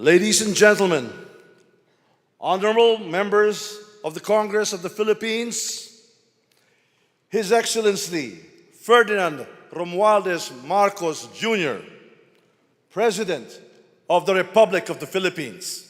Ladies and gentlemen, honorable members of the Congress of the Philippines, His Excellency Ferdinand Romualdez Marcos Jr., President of the Republic of the Philippines.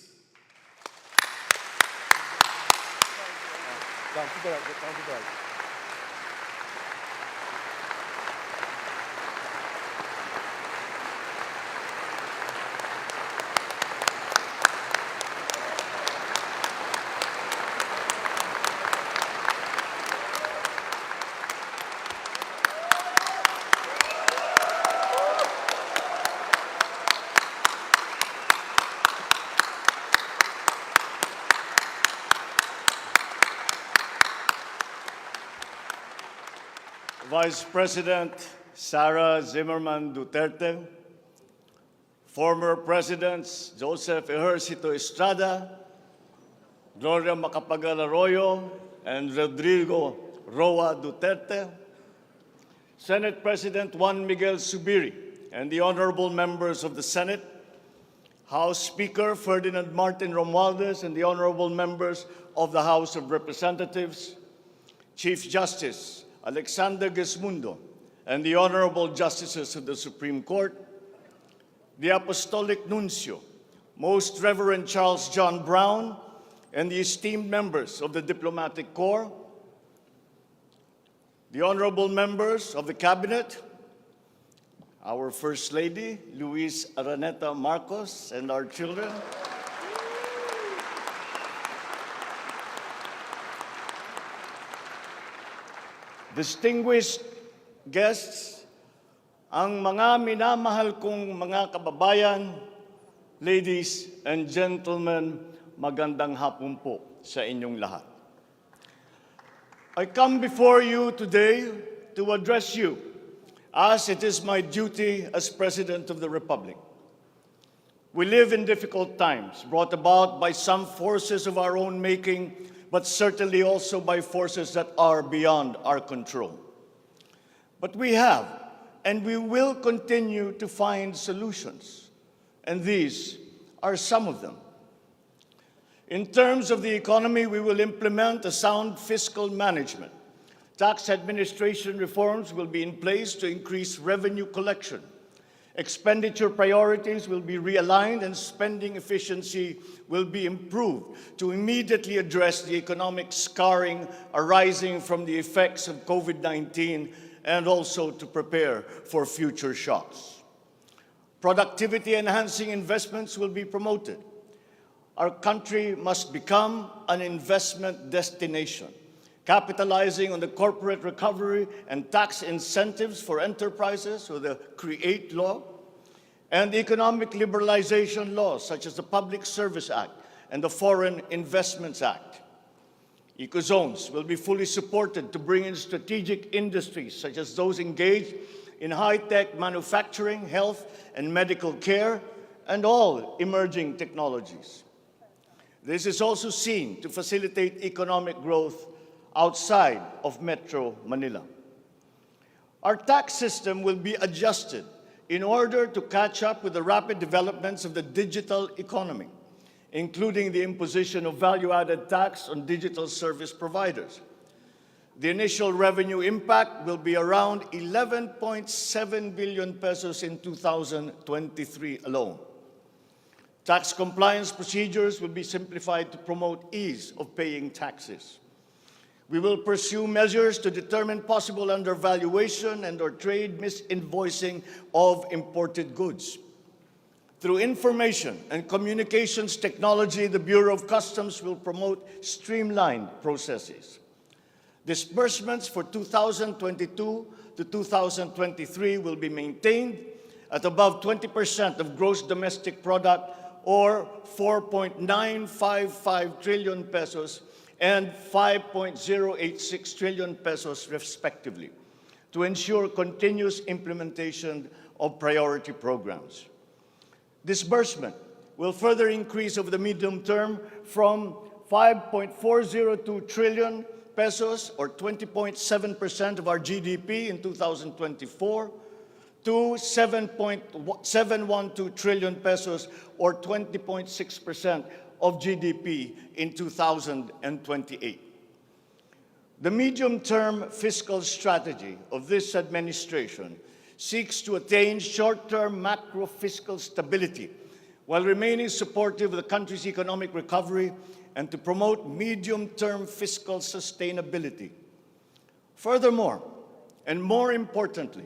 Vice President Sara Zimmerman Duterte, former Presidents Joseph Ejercito Estrada, Gloria Macapagal Arroyo, and Rodrigo Roa Duterte, Senate President Juan Miguel Zubiri, and the honorable members of the Senate, House Speaker Ferdinand Martin Romualdez, and the honorable members of the House of Representatives, Chief Justice Alexander Gesmundo, and the Honorable Justices of the Supreme Court, the Apostolic Nuncio, Most Reverend Charles John Brown, and the esteemed members of the Diplomatic Corps, the honorable members of the Cabinet, our First Lady, Luis Araneta Marcos, and our children, distinguished guests, ang mga minamahal kong mga kababayan, ladies and gentlemen, magandang hapon po sa inyong lahat. I come before you today to address you as it is my duty as President of the Republic. We live in difficult times brought about by some forces of our own making, but certainly also by forces that are beyond our control. But we have, and we will continue to find solutions, and these are some of them. In terms of the economy, we will implement a sound fiscal management. Tax administration reforms will be in place to increase revenue collection. Expenditure priorities will be realigned and spending efficiency will be improved to immediately address the economic scarring arising from the effects of COVID-19 and also to prepare for future shocks. Productivity-enhancing investments will be promoted. Our country must become an investment destination, capitalizing on the corporate recovery and tax incentives for enterprises with the CREATE law and the economic liberalization laws such as the Public Service Act and the Foreign Investments Act. Ecozones will be fully supported to bring in strategic industries such as those engaged in high-tech manufacturing, health and medical care, and all emerging technologies. This is also seen to facilitate economic growth outside of Metro Manila. Our tax system will be adjusted in order to catch up with the rapid developments of the digital economy, including the imposition of value-added tax on digital service providers. The initial revenue impact will be around 11.7 billion pesos in 2023 alone. Tax compliance procedures will be simplified to promote ease of paying taxes. We will pursue measures to determine possible undervaluation and/or trade misinvoicing of imported goods. Through information and communications technology, the Bureau of Customs will promote streamlined processes. Disbursements for 2022 to 2023 will be maintained at above 20% of gross domestic product or 4.955 trillion pesos and 5.086 trillion pesos respectively, to ensure continuous implementation of priority programs. Disbursement will further increase over the medium term from 5.402 trillion pesos or 20.7% of our GDP in 2024 to 7.712 trillion pesos, or 20.6% of GDP in 2028. The medium-term fiscal strategy of this administration seeks to attain short-term macro-fiscal stability while remaining supportive of the country's economic recovery and to promote medium-term fiscal sustainability. Furthermore, and more importantly,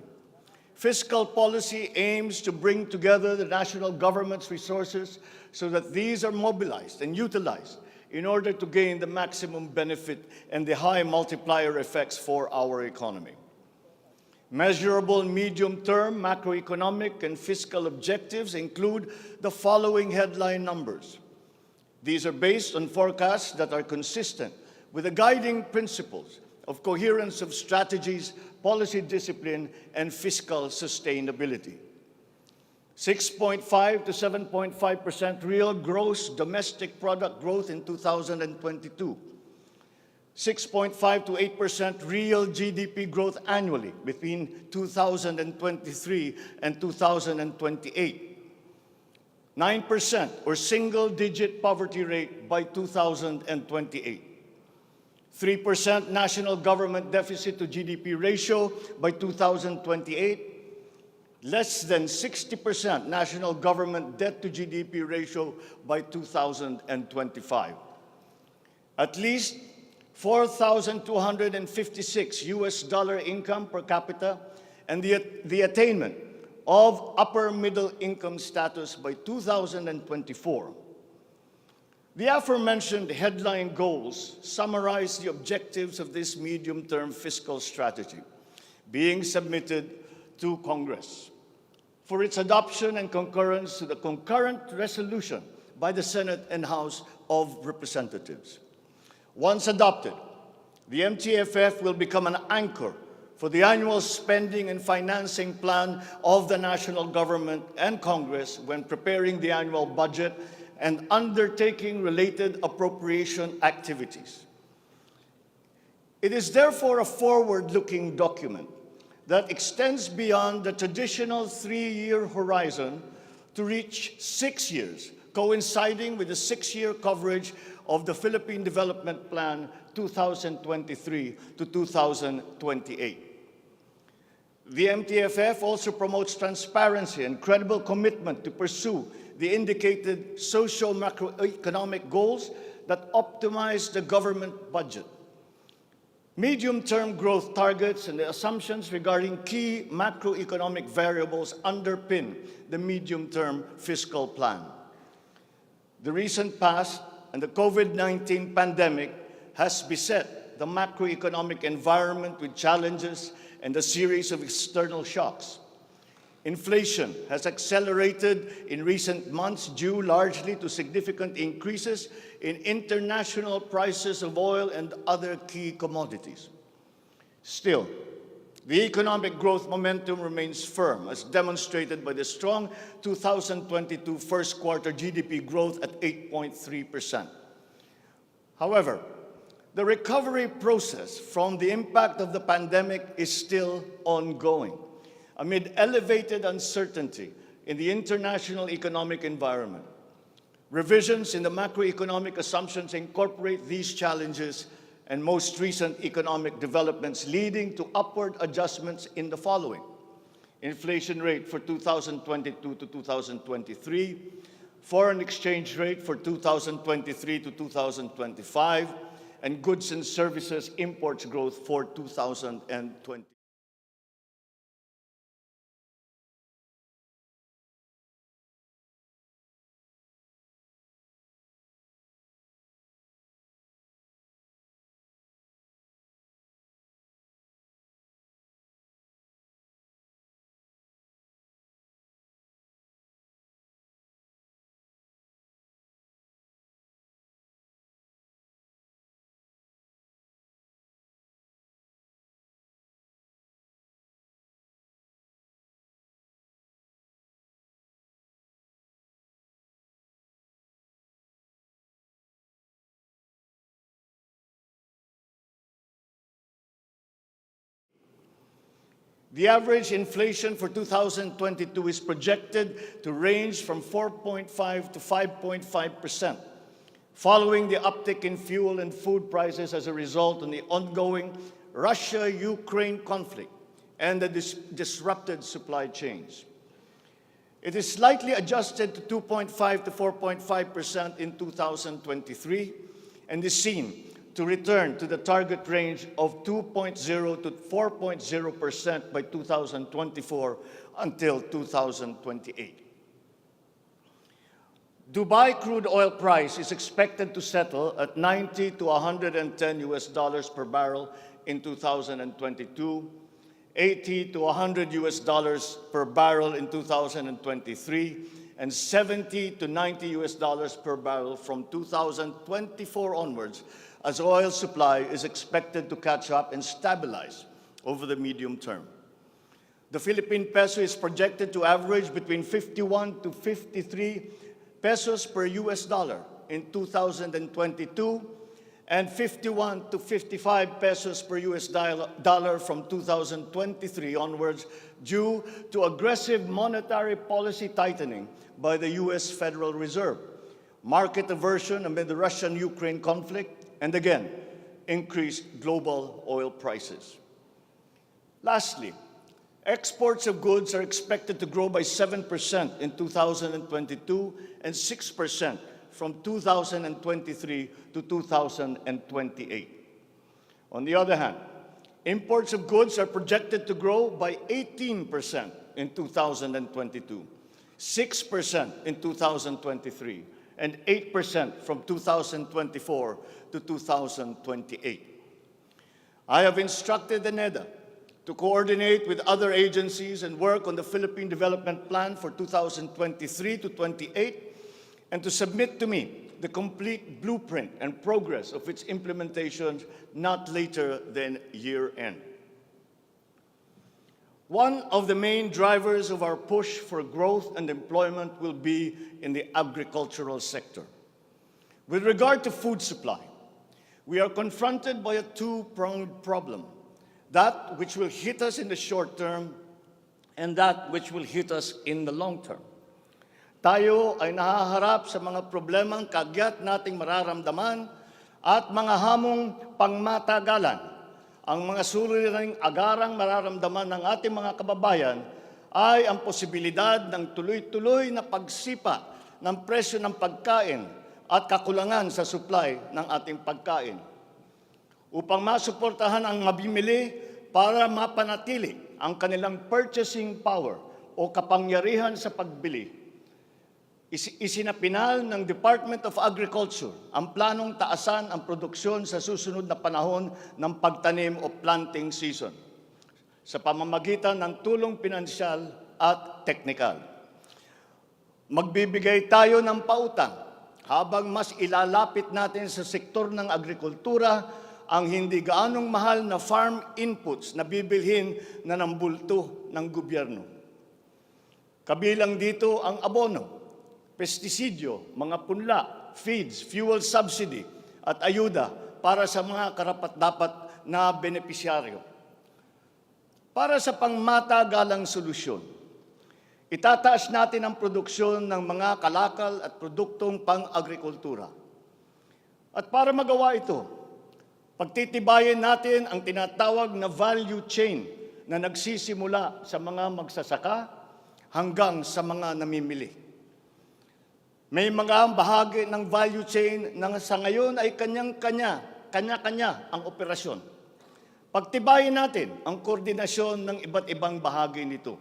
fiscal policy aims to bring together the national government's resources so that these are mobilized and utilized in order to gain the maximum benefit and the high multiplier effects for our economy. Measurable medium-term macroeconomic and fiscal objectives include the following headline numbers. These are based on forecasts that are consistent with the guiding principles of coherence of strategies, policy discipline, and fiscal sustainability. 6.5 to 7.5% real gross domestic product growth in 2022. 6.5 to 8% real GDP growth annually between 2023 and 2028. 9% or single-digit poverty rate by 2028. 3% national government deficit to GDP ratio by 2028. Less than 60% national government debt to GDP ratio by 2025. At least 4,256 US dollar income per capita and the attainment of upper middle income status by 2024. The aforementioned headline goals summarize the objectives of this medium-term fiscal strategy being submitted to Congress for its adoption and concurrence to the concurrent resolution by the Senate and House of Representatives. Once adopted, the MTFF will become an anchor for the annual spending and financing plan of the national government and Congress when preparing the annual budget and undertaking related appropriation activities. It is therefore a forward-looking document that extends beyond the traditional 3-year horizon to reach 6 years, coinciding with the 6-year coverage of the Philippine Development Plan 2023 to 2028. The MTFF also promotes transparency and credible commitment to pursue the indicated socio-macroeconomic goals that optimize the government budget. Medium-term growth targets and the assumptions regarding key macroeconomic variables underpin the medium-term fiscal plan. The recent past and the COVID-19 pandemic has beset the macroeconomic environment with challenges and a series of external shocks. Inflation has accelerated in recent months due largely to significant increases in international prices of oil and other key commodities. Still, the economic growth momentum remains firm, as demonstrated by the strong 2022 first quarter GDP growth at 8.3%. However, the recovery process from the impact of the pandemic is still ongoing, amid elevated uncertainty in the international economic environment. Revisions in the macroeconomic assumptions incorporate these challenges and most recent economic developments, leading to upward adjustments in the following: inflation rate for 2022 to 2023, foreign exchange rate for 2023 to 2025, and goods and services imports growth for 2020. The average inflation for 2022 is projected to range from 4.5 to 5.5%, following the uptick in fuel and food prices as a result of the ongoing Russia-Ukraine conflict and the disrupted supply chains. It is slightly adjusted to 2.5 to 4.5% in 2023 and is seen to return to the target range of 2.0 to 4.0% by 2024 until 2028. Dubai crude oil price is expected to settle at 90 to 110 US dollars per barrel in 2022, 80 to 100 US dollars per barrel in 2023, and 70 to 90 US dollars per barrel from 2024 onwards, as oil supply is expected to catch up and stabilize over the medium term. The Philippine peso is projected to average between 51 to 53 pesos per US dollar in 2022 and 51 to 55 pesos per US dollar from 2023 onwards due to aggressive monetary policy tightening by the US Federal Reserve, market aversion amid the Russian-Ukraine conflict, and again, increased global oil prices. Lastly, exports of goods are expected to grow by 7% in 2022 and 6% from 2023 to 2028. On the other hand, imports of goods are projected to grow by 18% in 2022, 6% in 2023, and 8% from 2024 to 2028. I have instructed the NEDA to coordinate with other agencies and work on the Philippine Development Plan for 2023 to 28 and to submit to me the complete blueprint and progress of its implementation not later than year-end. One of the main drivers of our push for growth and employment will be in the agricultural sector. With regard to food supply, we are confronted by a two-pronged problem, that which will hit us in the short term and that which will hit us in the long term. Tayo ay nahaharap sa mga problemang kagyat nating mararamdaman at mga hamong pangmatagalan. Ang mga suliraning agarang mararamdaman ng ating mga kababayan ay ang posibilidad ng tuloy-tuloy na pagsipa ng presyo ng pagkain at kakulangan sa supply ng ating pagkain. Upang masuportahan ang mabimili para mapanatili ang kanilang purchasing power o kapangyarihan sa pagbili, isinapinal ng Department of Agriculture ang planong taasan ang produksyon sa susunod na panahon ng pagtanim o planting season sa pamamagitan ng tulong pinansyal at teknikal. Magbibigay tayo ng pautang habang mas ilalapit natin sa sektor ng agrikultura ang hindi gaanong mahal na farm inputs na bibilhin na ng bulto ng gobyerno. Kabilang dito ang abono, pestisidyo, mga punla, feeds, fuel subsidy, at ayuda para sa mga karapat-dapat na benepisyaryo. Para sa pangmatagalang solusyon, itataas natin ang produksyon ng mga kalakal at produktong pang-agrikultura. At para magawa ito, pagtitibayin natin ang tinatawag na value chain na nagsisimula sa mga magsasaka hanggang sa mga namimili. May mga bahagi ng value chain na sa ngayon ay kanya-kanya ang operasyon. Pagtibayin natin ang koordinasyon ng iba't ibang bahagi nito.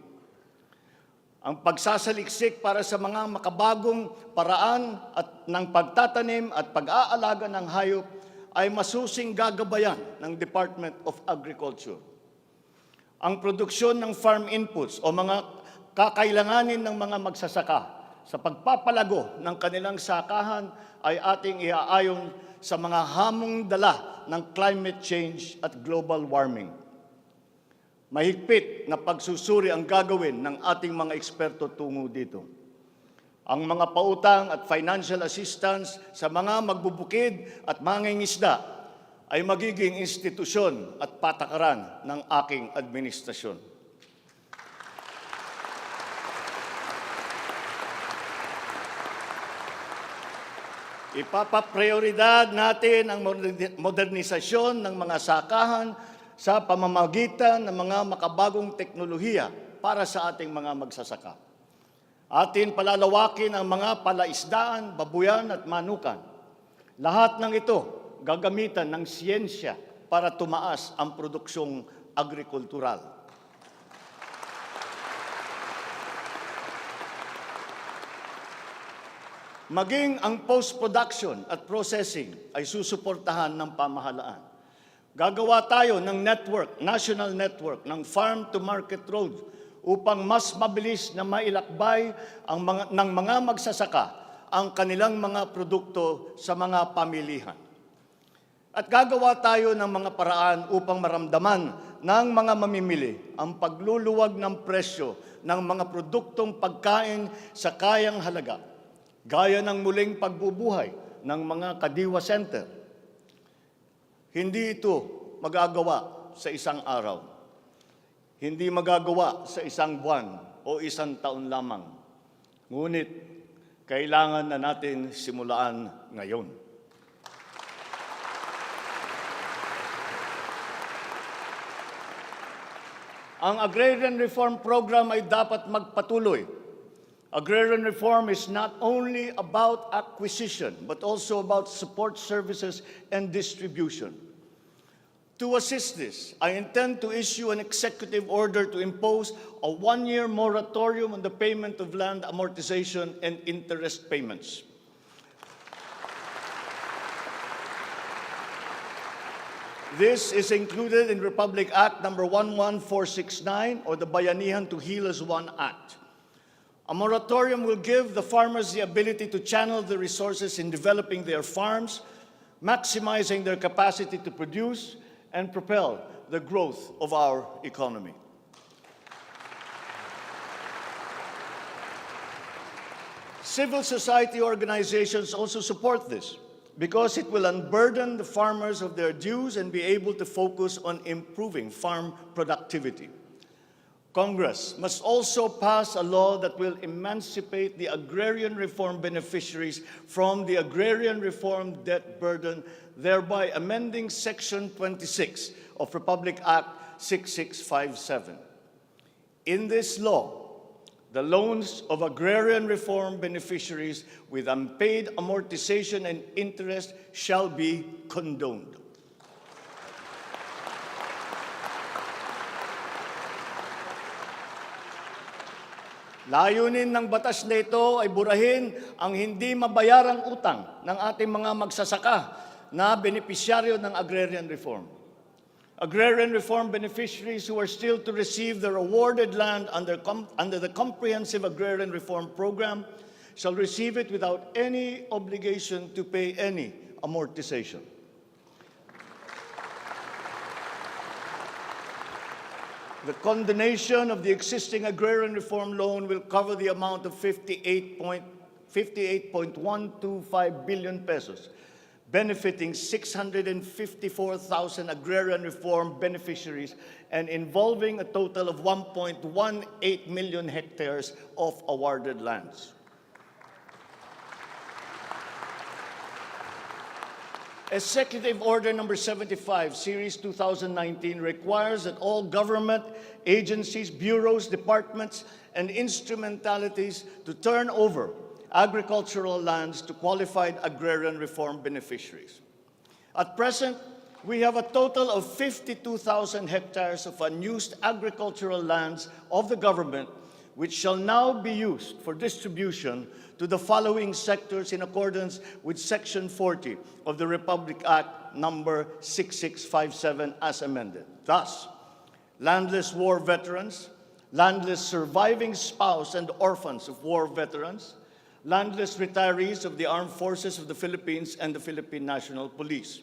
Ang pagsasaliksik para sa mga makabagong paraan at ng pagtatanim at pag-aalaga ng hayop ay masusing gagabayan ng Department of Agriculture. Ang produksyon ng farm inputs o mga kakailanganin ng mga magsasaka sa pagpapalago ng kanilang sakahan ay ating iaayon sa mga hamong dala ng climate change at global warming. Mahigpit na pagsusuri ang gagawin ng ating mga eksperto tungo dito. Ang mga pautang at financial assistance sa mga magbubukid at mangingisda ay magiging institusyon at patakaran ng aking administrasyon. Ipapaprioridad natin ang modernisasyon ng mga sakahan sa pamamagitan ng mga makabagong teknolohiya para sa ating mga magsasaka. Atin palalawakin ang mga palaisdaan, babuyan at manukan. Lahat ng ito gagamitan ng siyensya para tumaas ang produksyong agrikultural. Maging ang post-production at processing ay susuportahan ng pamahalaan. Gagawa tayo ng network, national network, ng farm-to-market road upang mas mabilis na mailakbay ng mga magsasaka ang kanilang mga produkto sa mga pamilihan. At gagawa tayo ng mga paraan upang maramdaman ng mga mamimili ang pagluluwag ng presyo ng mga produktong pagkain sa kayang halaga, gaya ng muling pagbubuhay ng mga Kadiwa Center. Hindi ito magagawa sa isang araw. Hindi magagawa sa isang buwan o isang taon lamang. Ngunit, kailangan na natin simulaan ngayon. Ang Agrarian Reform Program ay dapat magpatuloy. Agrarian reform is not only about acquisition, but also about support services and distribution. To assist this, I intend to issue an executive order to impose a one-year moratorium on the payment of land amortization and interest payments. This is included in Republic Act number 11469 or the Bayanihan to Heal as One Act. A moratorium will give the farmers the ability to channel the resources in developing their farms, maximizing their capacity to produce, and propel the growth of our economy. Civil society organizations also support this because it will unburden the farmers of their dues and be able to focus on improving farm productivity. Congress must also pass a law that will emancipate the agrarian reform beneficiaries from the agrarian reform debt burden, thereby amending Section 26 of Republic Act 6657. In this law, the loans of agrarian reform beneficiaries with unpaid amortization and interest shall be condoned. Layunin ng batas na ito ay burahin ang hindi mabayarang utang ng ating mga magsasaka na benepisyaryo ng agrarian reform. Agrarian reform beneficiaries who are still to receive their awarded land under the Comprehensive Agrarian Reform Program shall receive it without any obligation to pay any amortization. The condonation of the existing agrarian reform loan will cover the amount of 58.125 billion pesos, benefiting 654,000 agrarian reform beneficiaries and involving a total of 1.18 million hectares of awarded lands. Executive Order number 75, Series 2019, requires that all government agencies, bureaus, departments, and instrumentalities to turn over agricultural lands to qualified agrarian reform beneficiaries. At present, we have a total of 52,000 hectares of unused agricultural lands of the government, which shall now be used for distribution to the following sectors in accordance with Section 40 of the Republic Act number 6657 as amended. Thus, landless war veterans, landless surviving spouse and orphans of war veterans, landless retirees of the Armed Forces of the Philippines and the Philippine National Police.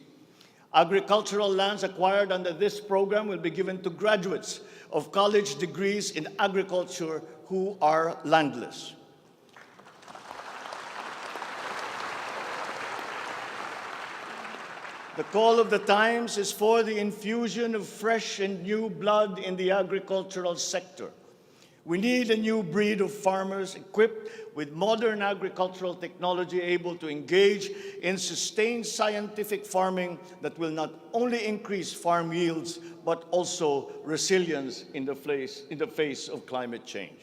Agricultural lands acquired under this program will be given to graduates of college degrees in agriculture who are landless. The call of the times is for the infusion of fresh and new blood in the agricultural sector. We need a new breed of farmers equipped with modern agricultural technology able to engage in sustained scientific farming that will not only increase farm yields, but also resilience in the face of climate change.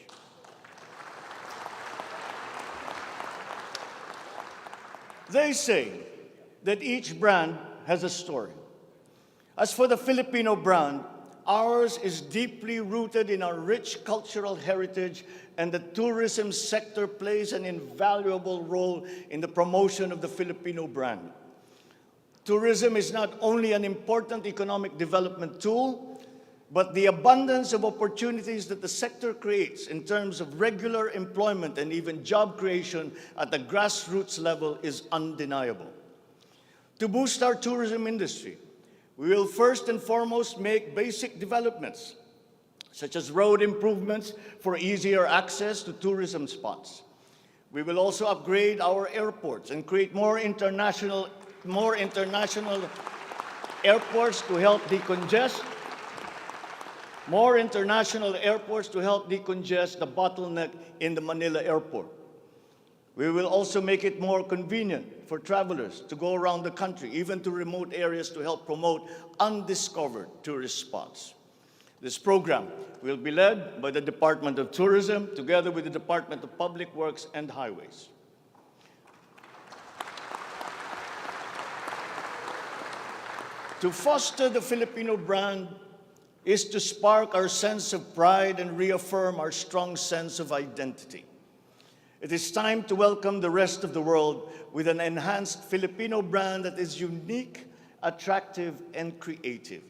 They say that each brand has a story. As for the Filipino brand, ours is deeply rooted in our rich cultural heritage, and the tourism sector plays an invaluable role in the promotion of the Filipino brand. Tourism is not only an important economic development tool, but the abundance of opportunities that the sector creates in terms of regular employment and even job creation at the grassroots level is undeniable. To boost our tourism industry, we will first and foremost make basic developments, such as road improvements for easier access to tourism spots. We will also upgrade our airports and create more international airports to help decongest the bottleneck in the Manila airport. We will also make it more convenient for travelers to go around the country, even to remote areas, to help promote undiscovered tourist spots. This program will be led by the Department of Tourism together with the Department of Public Works and Highways. To foster the Filipino brand is to spark our sense of pride and reaffirm our strong sense of identity. It is time to welcome the rest of the world with an enhanced Filipino brand that is unique, attractive, and creative.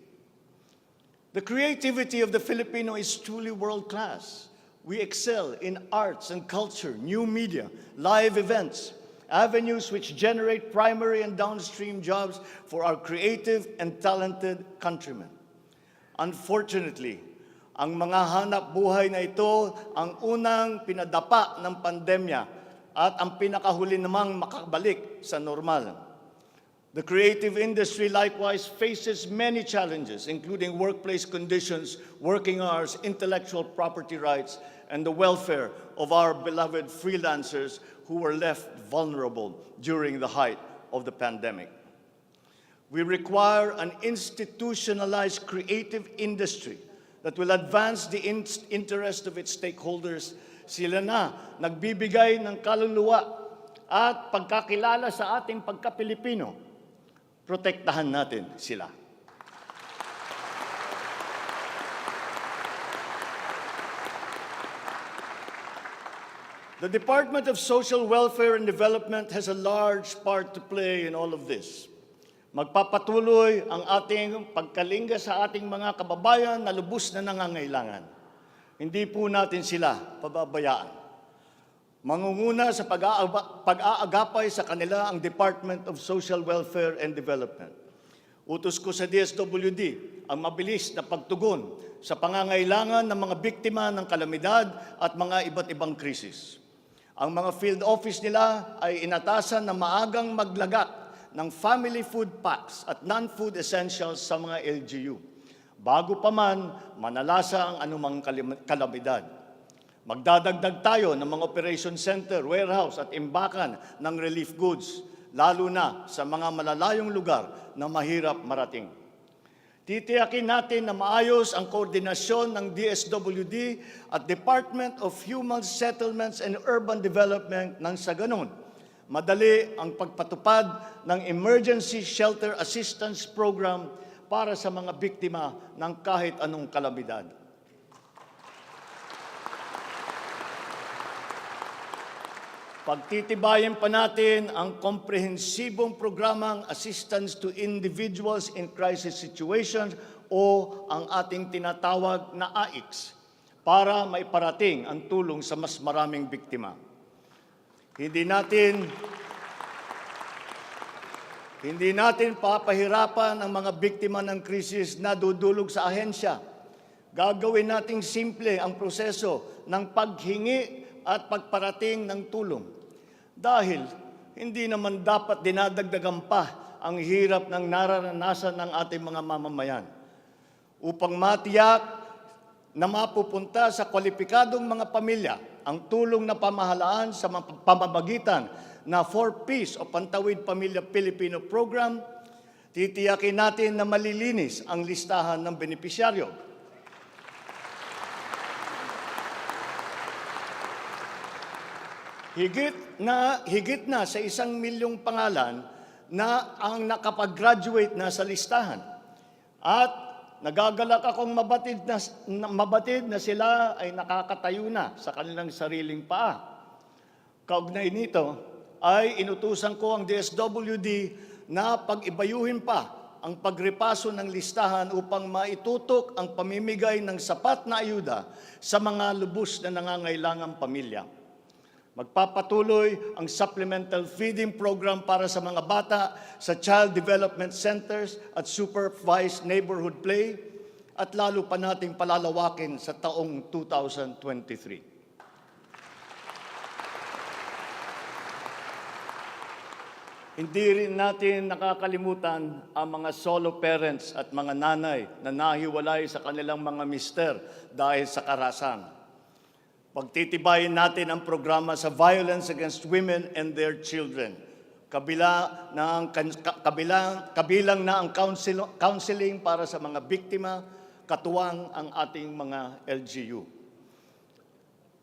The creativity of the Filipino is truly world-class. We excel in arts and culture, new media, live events, avenues which generate primary and downstream jobs for our creative and talented countrymen. Unfortunately, ang mga hanap buhay na ito ang unang pinadapa ng pandemya at ang pinakahuli namang makabalik sa normal. The creative industry likewise faces many challenges, including workplace conditions, working hours, intellectual property rights, and the welfare of our beloved freelancers who were left vulnerable during the height of the pandemic. We require an institutionalized creative industry that will advance the interest of its stakeholders. Sila na nagbibigay ng kaluluwa at pagkakilala sa ating pagka-Pilipino. Protektahan natin sila. The Department of Social Welfare and Development has a large part to play in all of this. Magpapatuloy ang ating pagkalinga sa ating mga kababayan na lubos na nangangailangan. Hindi po natin sila pababayaan. Mangunguna sa pag-aagapay sa kanila ang Department of Social Welfare and Development. Utos ko sa DSWD ang mabilis na pagtugon sa pangangailangan ng mga biktima ng kalamidad at mga iba't ibang krisis. Ang mga field office nila ay inatasan na maagang maglagak ng family food packs at non-food essentials sa mga LGU, bago pa man manalasa ang anumang kalamidad. Magdadagdag tayo ng mga operation center, warehouse at imbakan ng relief goods, lalo na sa mga malalayong lugar na mahirap marating. Titiyakin natin na maayos ang koordinasyon ng DSWD at Department of Human Settlements and Urban Development nang sa ganon madali ang pagpatupad ng Emergency Shelter Assistance Program para sa mga biktima ng kahit anong kalamidad. Pagtitibayin pa natin ang komprehensibong programang Assistance to Individuals in Crisis Situations o ang ating tinatawag na AICS para maiparating ang tulong sa mas maraming biktima. Hindi natin papahirapan ang mga biktima ng krisis na dudulog sa ahensya. Gagawin nating simple ang proseso ng paghingi at pagparating ng tulong. Dahil hindi naman dapat dinadagdagan pa ang hirap ng nararanasan ng ating mga mamamayan. Upang matiyak na mapupunta sa kwalipikadong mga pamilya ang tulong na pamahalaan sa pamamagitan na 4Ps o Pantawid Pamilya Pilipino Program, titiyakin natin na malilinis ang listahan ng benepisyaryo. Higit na sa 1 milyong pangalan na ang nakapag-graduate na sa listahan. At nagagalak akong mabatid na sila ay nakakatayo na sa kanilang sariling paa. Kaugnay nito ay inutusan ko ang DSWD na pag-ibayuhin pa ang pagrepaso ng listahan upang maitutok ang pamimigay ng sapat na ayuda sa mga lubos na nangangailangang pamilya. Magpapatuloy ang supplemental feeding program para sa mga bata sa child development centers at supervised neighborhood play at lalo pa nating palalawakin sa taong 2023. Hindi rin natin nakakalimutan ang mga solo parents at mga nanay na nahiwalay sa kanilang mga mister dahil sa karahasan. Pagtitibayin natin ang programa sa violence against women and their children. Kabilang na ang counseling para sa mga biktima, katuwang ang ating mga LGU.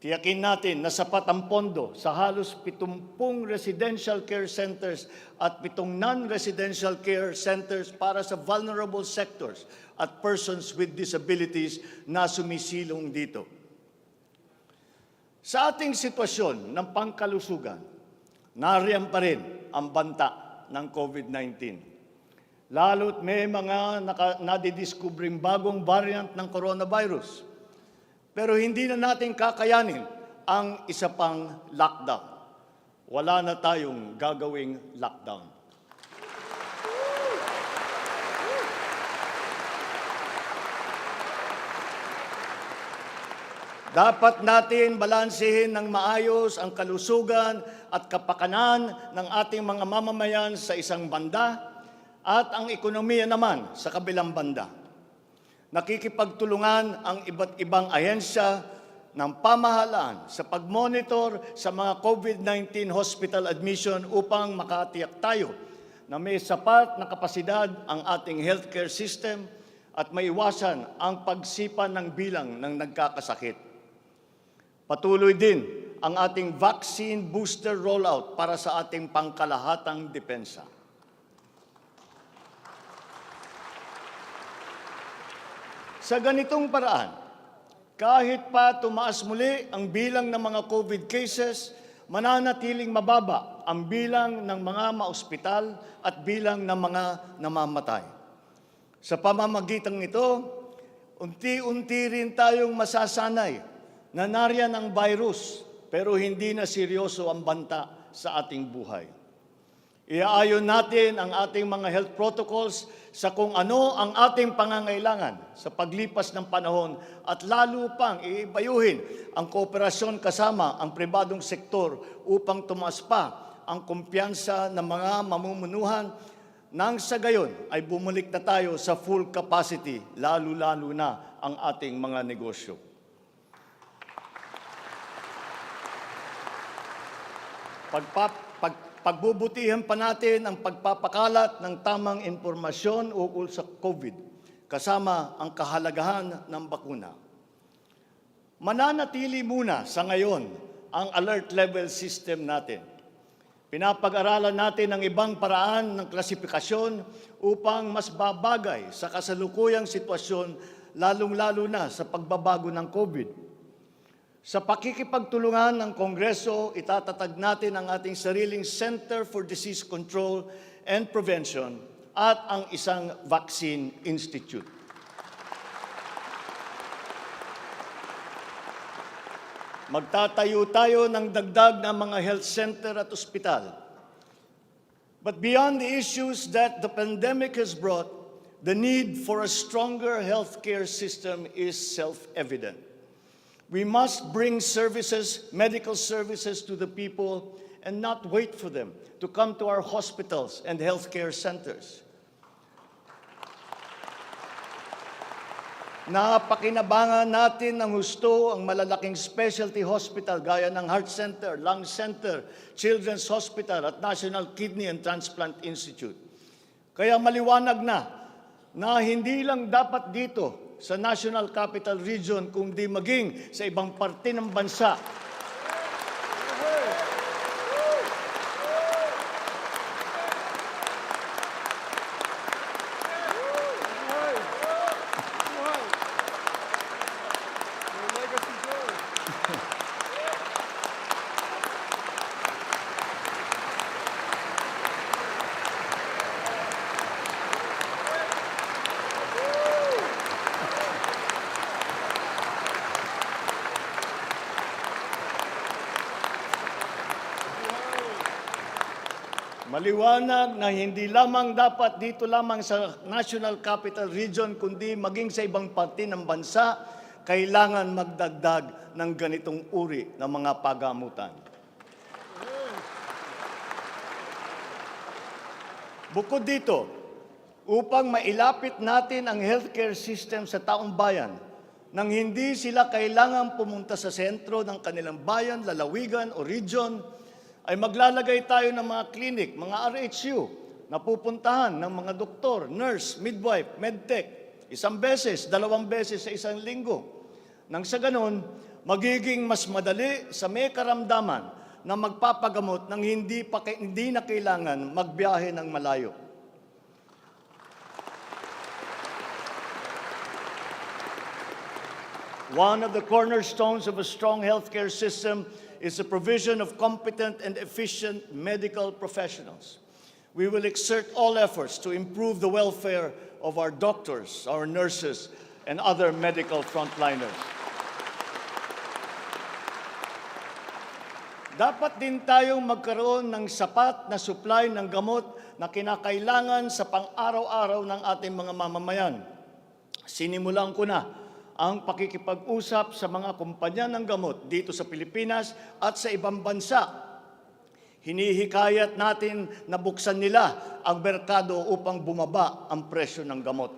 Tiyakin natin na sapat ang pondo sa halos 70 residential care centers at 7 non-residential care centers para sa vulnerable sectors at persons with disabilities na sumisilong dito. Sa ating sitwasyon ng pangkalusugan, nariyan pa rin ang banta ng COVID-19. Lalo't may mga nadidiskubring bagong variant ng coronavirus. Pero hindi na natin kakayanin ang isa pang lockdown. Wala na tayong gagawing lockdown. Dapat natin balansehin ng maayos ang kalusugan at kapakanan ng ating mga mamamayan sa isang banda at ang ekonomiya naman sa kabilang banda. Nakikipagtulungan ang iba't ibang ahensya ng pamahalaan sa pagmonitor sa mga COVID-19 hospital admission upang makatiyak tayo na may sapat na kapasidad ang ating healthcare system at maiwasan ang pagsipa ng bilang ng nagkakasakit. Patuloy din ang ating vaccine booster rollout para sa ating pangkalahatang depensa. Sa ganitong paraan, kahit pa tumaas muli ang bilang ng mga COVID cases, mananatiling mababa ang bilang ng mga maospital at bilang ng mga namamatay. Sa pamamagitan nito, unti-unti rin tayong masasanay na nariyan ang virus pero hindi na seryoso ang banta sa ating buhay. Iaayon natin ang ating mga health protocols sa kung ano ang ating pangangailangan sa paglipas ng panahon at lalo pang iibayuhin ang kooperasyon kasama ang pribadong sektor upang tumaas pa ang kumpiyansa ng mga mamumunuhan nang sa gayon ay bumalik na tayo sa full capacity, lalo-lalo na ang ating mga negosyo. Pagbubutihan pa natin ang pagpapakalat ng tamang impormasyon ukol sa COVID, kasama ang kahalagahan ng bakuna. Mananatili muna sa ngayon ang alert level system natin. Pinapag-aralan natin ang ibang paraan ng klasifikasyon upang mas babagay sa kasalukuyang sitwasyon, lalong-lalo na sa pagbabago ng COVID. Sa pakikipagtulungan ng Kongreso, itatatag natin ang ating sariling Center for Disease Control and Prevention at ang isang Vaccine Institute. Magtatayo tayo ng dagdag na mga health center at ospital. But beyond the issues that the pandemic has brought, the need for a stronger healthcare system is self-evident. We must bring services, medical services to the people and not wait for them to come to our hospitals and healthcare centers. Napakinabangan natin ng husto ang malalaking specialty hospital gaya ng Heart Center, Lung Center, Children's Hospital at National Kidney and Transplant Institute. Kaya maliwanag na hindi lang dapat dito sa National Capital Region kundi maging sa ibang parte ng bansa maliwanag na hindi lamang dapat dito lamang sa National Capital Region, kundi maging sa ibang parte ng bansa, kailangan magdagdag ng ganitong uri ng mga pagamutan. Bukod dito, upang mailapit natin ang healthcare system sa taong bayan, nang hindi sila kailangan pumunta sa sentro ng kanilang bayan, lalawigan o region, ay maglalagay tayo ng mga clinic, mga RHU, na pupuntahan ng mga doktor, nurse, midwife, medtech, 1 beses, 2 beses sa isang linggo. Nang sa ganon, magiging mas madali sa may karamdaman na magpapagamot nang hindi na kailangan magbiyahe ng malayo. One of the cornerstones of a strong healthcare system is the provision of competent and efficient medical professionals. We will exert all efforts to improve the welfare of our doctors, our nurses, and other medical frontliners. Dapat din tayong magkaroon ng sapat na supply ng gamot na kinakailangan sa pang-araw-araw ng ating mga mamamayan. Sinimulan ko na ang pakikipag-usap sa mga kumpanya ng gamot dito sa Pilipinas at sa ibang bansa. Hinihikayat natin na buksan nila ang merkado upang bumaba ang presyo ng gamot.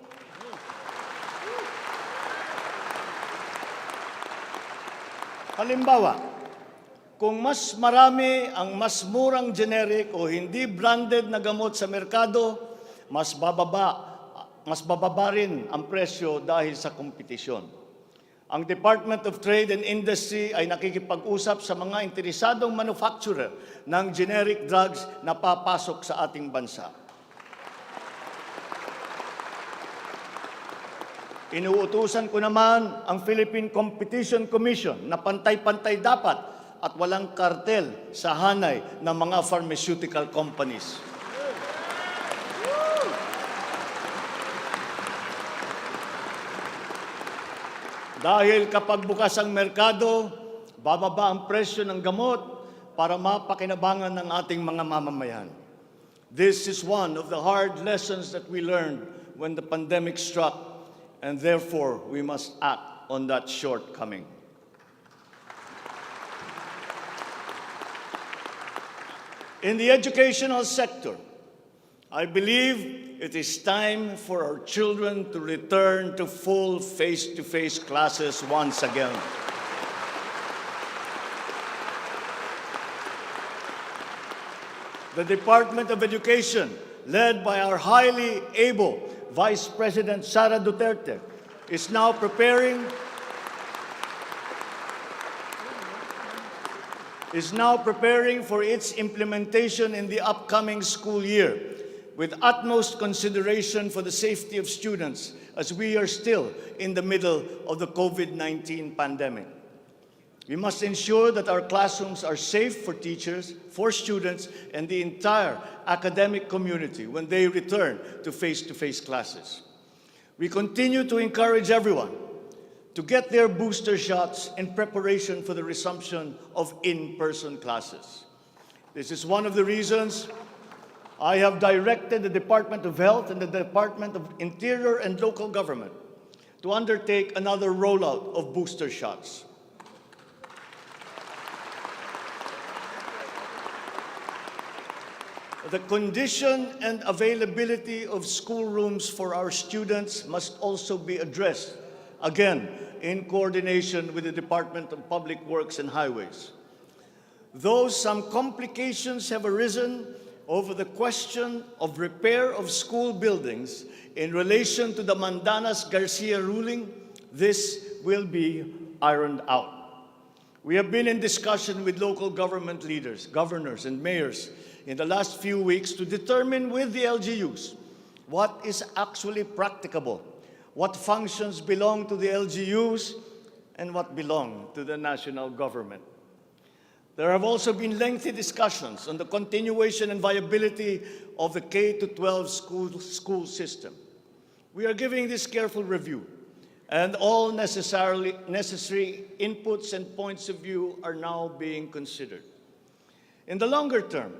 Halimbawa, kung mas marami ang mas murang generic o hindi branded na gamot sa merkado, mas bababa rin ang presyo dahil sa kompetisyon. Ang Department of Trade and Industry ay nakikipag-usap sa mga interesadong manufacturer ng generic drugs na papasok sa ating bansa. Inuutusan ko naman ang Philippine Competition Commission na pantay-pantay dapat at walang kartel sa hanay ng mga pharmaceutical companies. Dahil kapag bukas ang merkado, bababa ang presyo ng gamot para mapakinabangan ng ating mga mamamayan. This is one of the hard lessons that we learned when the pandemic struck, and therefore we must act on that shortcoming. In the educational sector, I believe it is time for our children to return to full face-to-face classes once again. The Department of Education, led by our highly able Vice President Sara Duterte, is now preparing for its implementation in the upcoming school year, with utmost consideration for the safety of students as we are still in the middle of the COVID-19 pandemic. We must ensure that our classrooms are safe for teachers, for students, and the entire academic community when they return to face-to-face classes. We continue to encourage everyone to get their booster shots in preparation for the resumption of in-person classes. This is one of the reasons I have directed the Department of Health and the Department of Interior and Local Government to undertake another rollout of booster shots. The condition and availability of schoolrooms for our students must also be addressed again, in coordination with the Department of Public Works and Highways. Though some complications have arisen over the question of repair of school buildings in relation to the Mandanas-Garcia ruling, this will be ironed out. We have been in discussion with local government leaders, governors, and mayors in the last few weeks to determine with the LGUs what is actually practicable, what functions belong to the LGUs, and what belong to the national government. There have also been lengthy discussions on the continuation and viability of the K-12 school system. We are giving this careful review, and all necessary inputs and points of view are now being considered. In the longer term,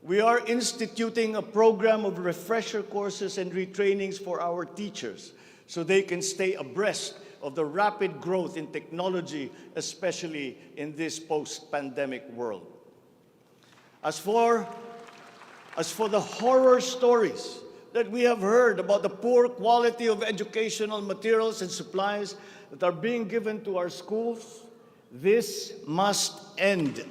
we are instituting a program of refresher courses and retrainings for our teachers so they can stay abreast of the rapid growth in technology, especially in this post-pandemic world. As for the horror stories that we have heard about the poor quality of educational materials and supplies that are being given to our schools, this must end.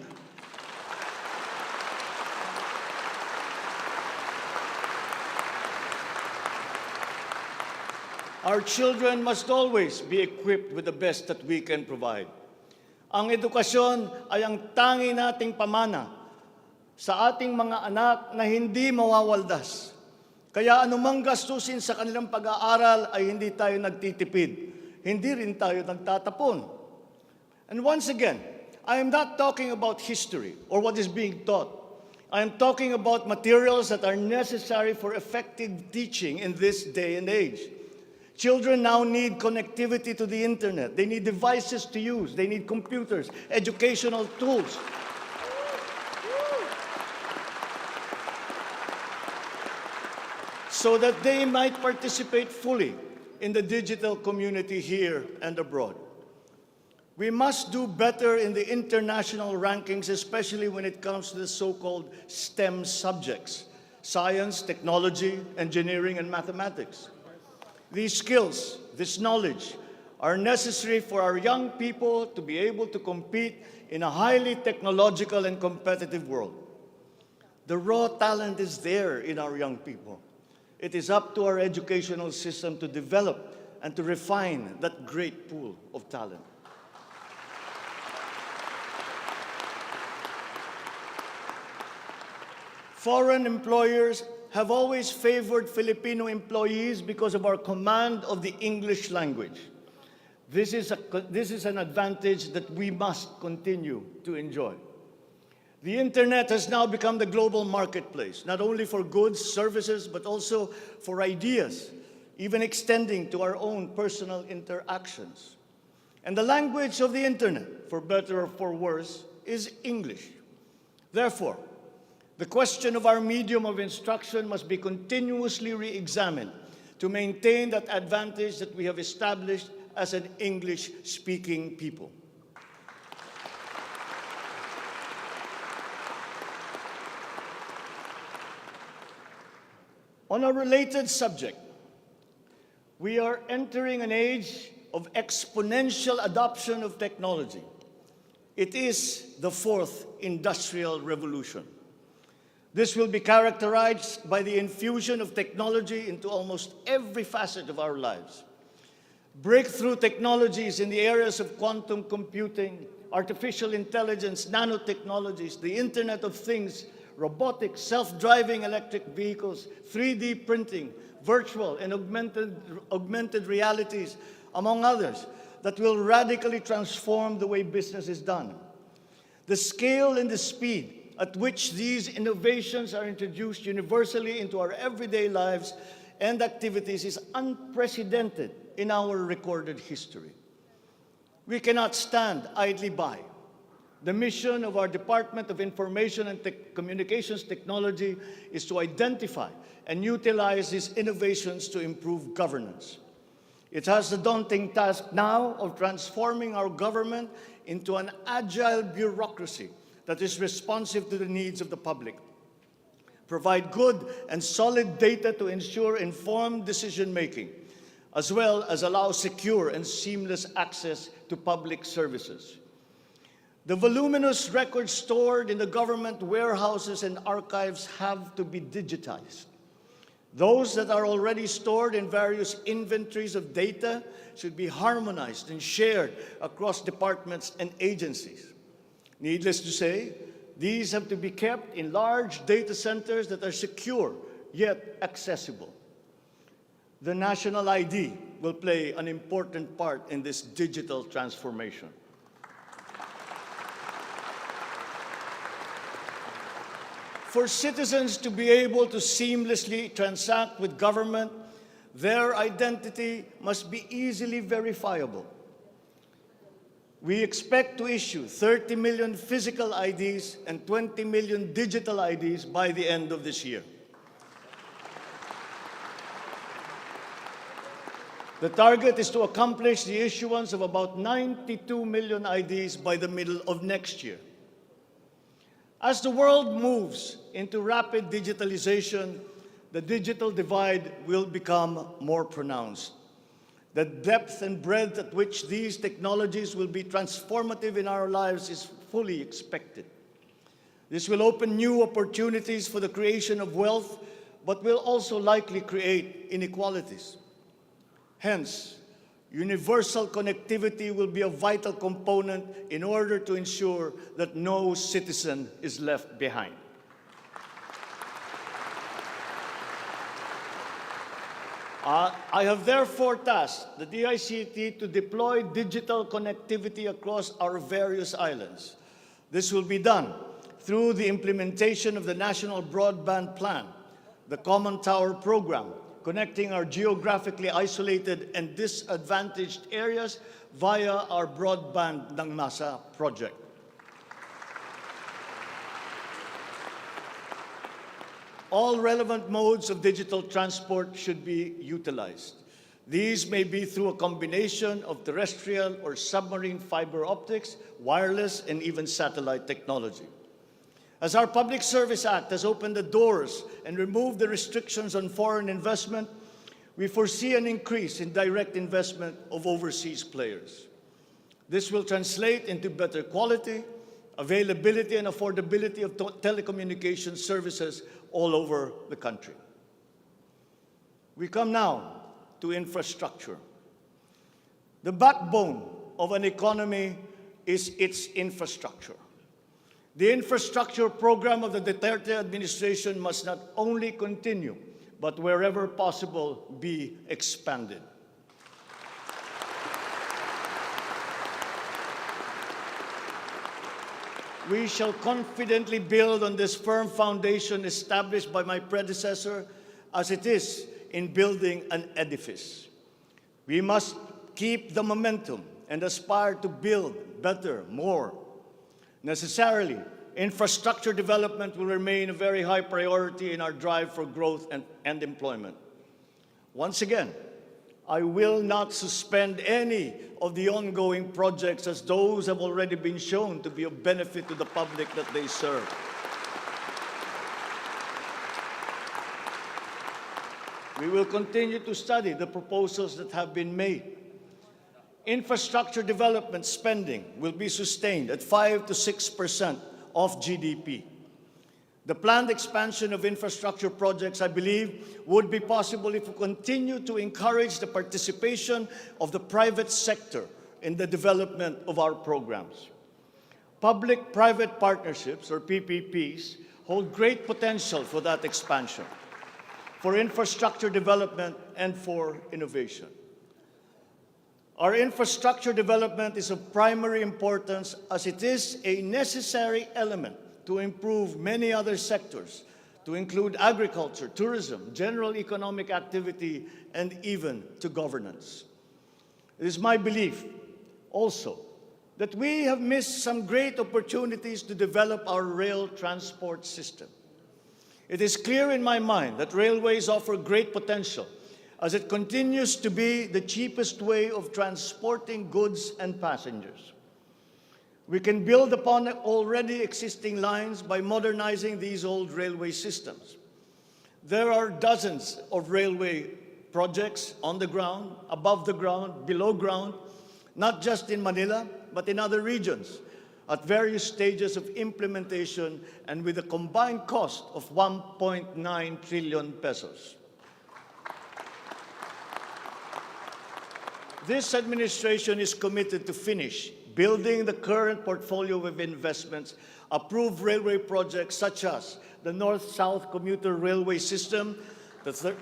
Our children must always be equipped with the best that we can provide. Ang edukasyon ay ang tangi nating pamana sa ating mga anak na hindi mawawaldas. Kaya anumang gastusin sa kanilang pag-aaral ay hindi tayo nagtitipid. Hindi rin tayo nagtatapon. And once again, I am not talking about history or what is being taught. I am talking about materials that are necessary for effective teaching in this day and age. Children now need connectivity to the internet. They need devices to use. They need computers, educational tools. So that they might participate fully in the digital community here and abroad. We must do better in the international rankings, especially when it comes to the so-called STEM subjects: science, technology, engineering, and mathematics. These skills, this knowledge, are necessary for our young people to be able to compete in a highly technological and competitive world. The raw talent is there in our young people. It is up to our educational system to develop and to refine that great pool of talent. Foreign employers have always favored Filipino employees because of our command of the English language. This is an advantage that we must continue to enjoy. The internet has now become the global marketplace, not only for goods, services, but also for ideas, even extending to our own personal interactions. And the language of the internet, for better or for worse, is English. Therefore, the question of our medium of instruction must be continuously re-examined to maintain that advantage that we have established as an English-speaking people. On a related subject, we are entering an age of exponential adoption of technology. It is the fourth industrial revolution. This will be characterized by the infusion of technology into almost every facet of our lives. Breakthrough technologies in the areas of quantum computing, artificial intelligence, nanotechnologies, the Internet of Things, robotics, self-driving electric vehicles, 3D printing, virtual and augmented realities, among others, that will radically transform the way business is done. The scale and the speed at which these innovations are introduced universally into our everyday lives and activities is unprecedented in our recorded history. We cannot stand idly by. The mission of our Department of Information and Communications Technology is to identify and utilize these innovations to improve governance. It has the daunting task now of transforming our government into an agile bureaucracy that is responsive to the needs of the public. Provide good and solid data to ensure informed decision-making. as well as allow secure and seamless access to public services. The voluminous records stored in the government warehouses and archives have to be digitized. Those that are already stored in various inventories of data should be harmonized and shared across departments and agencies. Needless to say, these have to be kept in large data centers that are secure yet accessible. The national ID will play an important part in this digital transformation. For citizens to be able to seamlessly transact with government, their identity must be easily verifiable. We expect to issue 30 million physical IDs and 20 million digital IDs by the end of this year. The target is to accomplish the issuance of about 92 million IDs by the middle of next year. As the world moves into rapid digitalization, the digital divide will become more pronounced. The depth and breadth at which these technologies will be transformative in our lives is fully expected. This will open new opportunities for the creation of wealth, but will also likely create inequalities. Hence, universal connectivity will be a vital component in order to ensure that no citizen is left behind. I have therefore tasked the DICT to deploy digital connectivity across our various islands. This will be done through the implementation of the National Broadband Plan, the Common Tower Program, connecting our geographically isolated and disadvantaged areas via our Broadband ng Masa project. All relevant modes of digital transport should be utilized. These may be through a combination of terrestrial or submarine fiber optics, wireless, and even satellite technology. As our Public Service Act has opened the doors and removed the restrictions on foreign investment, we foresee an increase in direct investment of overseas players. This will translate into better quality, availability, and affordability of telecommunication services all over the country. We come now to infrastructure. The backbone of an economy is its infrastructure. The infrastructure program of the Duterte administration must not only continue, but wherever possible, be expanded. We shall confidently build on this firm foundation established by my predecessor, as it is in building an edifice. We must keep the momentum and aspire to build better, more. Necessarily, infrastructure development will remain a very high priority in our drive for growth and employment. Once again, I will not suspend any of the ongoing projects, as those have already been shown to be of benefit to the public that they serve. We will continue to study the proposals that have been made. Infrastructure development spending will be sustained at 5 to 6% of GDP. The planned expansion of infrastructure projects, I believe, would be possible if we continue to encourage the participation of the private sector in the development of our programs. Public-private partnerships, or PPPs, hold great potential for that expansion, for infrastructure development, and for innovation. Our infrastructure development is of primary importance, as it is a necessary element to improve many other sectors, to include agriculture, tourism, general economic activity, and even to governance. It is my belief also that we have missed some great opportunities to develop our rail transport system. It is clear in my mind that railways offer great potential, as it continues to be the cheapest way of transporting goods and passengers. We can build upon already existing lines by modernizing these old railway systems. There are dozens of railway projects on the ground, above the ground, below ground, not just in Manila, but in other regions, at various stages of implementation and with a combined cost of 1.9 trillion pesos. This administration is committed to finish building the current portfolio of investments, approve railway projects such as the North-South Commuter Railway System, the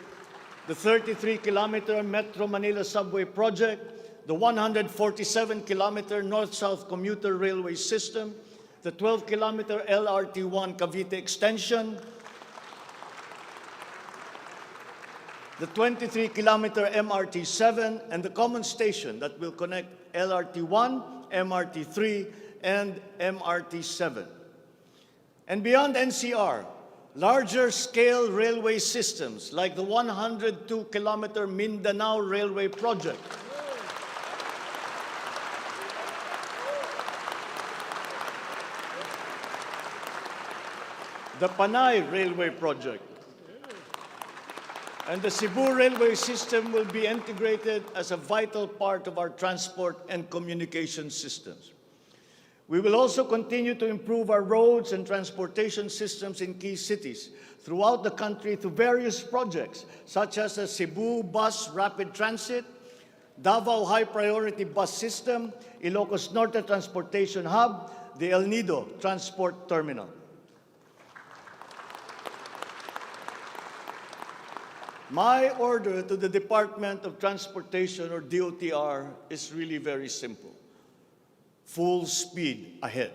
33-kilometer Metro Manila Subway Project, the 147-kilometer North-South Commuter Railway System, the 12-kilometer LRT-1 Cavite Extension, the 23-kilometer MRT-7, and the common station that will connect LRT-1, MRT-3, and MRT-7. And beyond NCR, larger-scale railway systems like the 102-kilometer Mindanao Railway Project, the Panay Railway Project, and the Cebu Railway System will be integrated as a vital part of our transport and communication systems. We will also continue to improve our roads and transportation systems in key cities throughout the country through various projects, such as the Cebu Bus Rapid Transit, Davao High Priority Bus System, Ilocos Norte Transportation Hub, the El Nido Transport Terminal. My order to the Department of Transportation, or DOTR, is really very simple. Full speed ahead.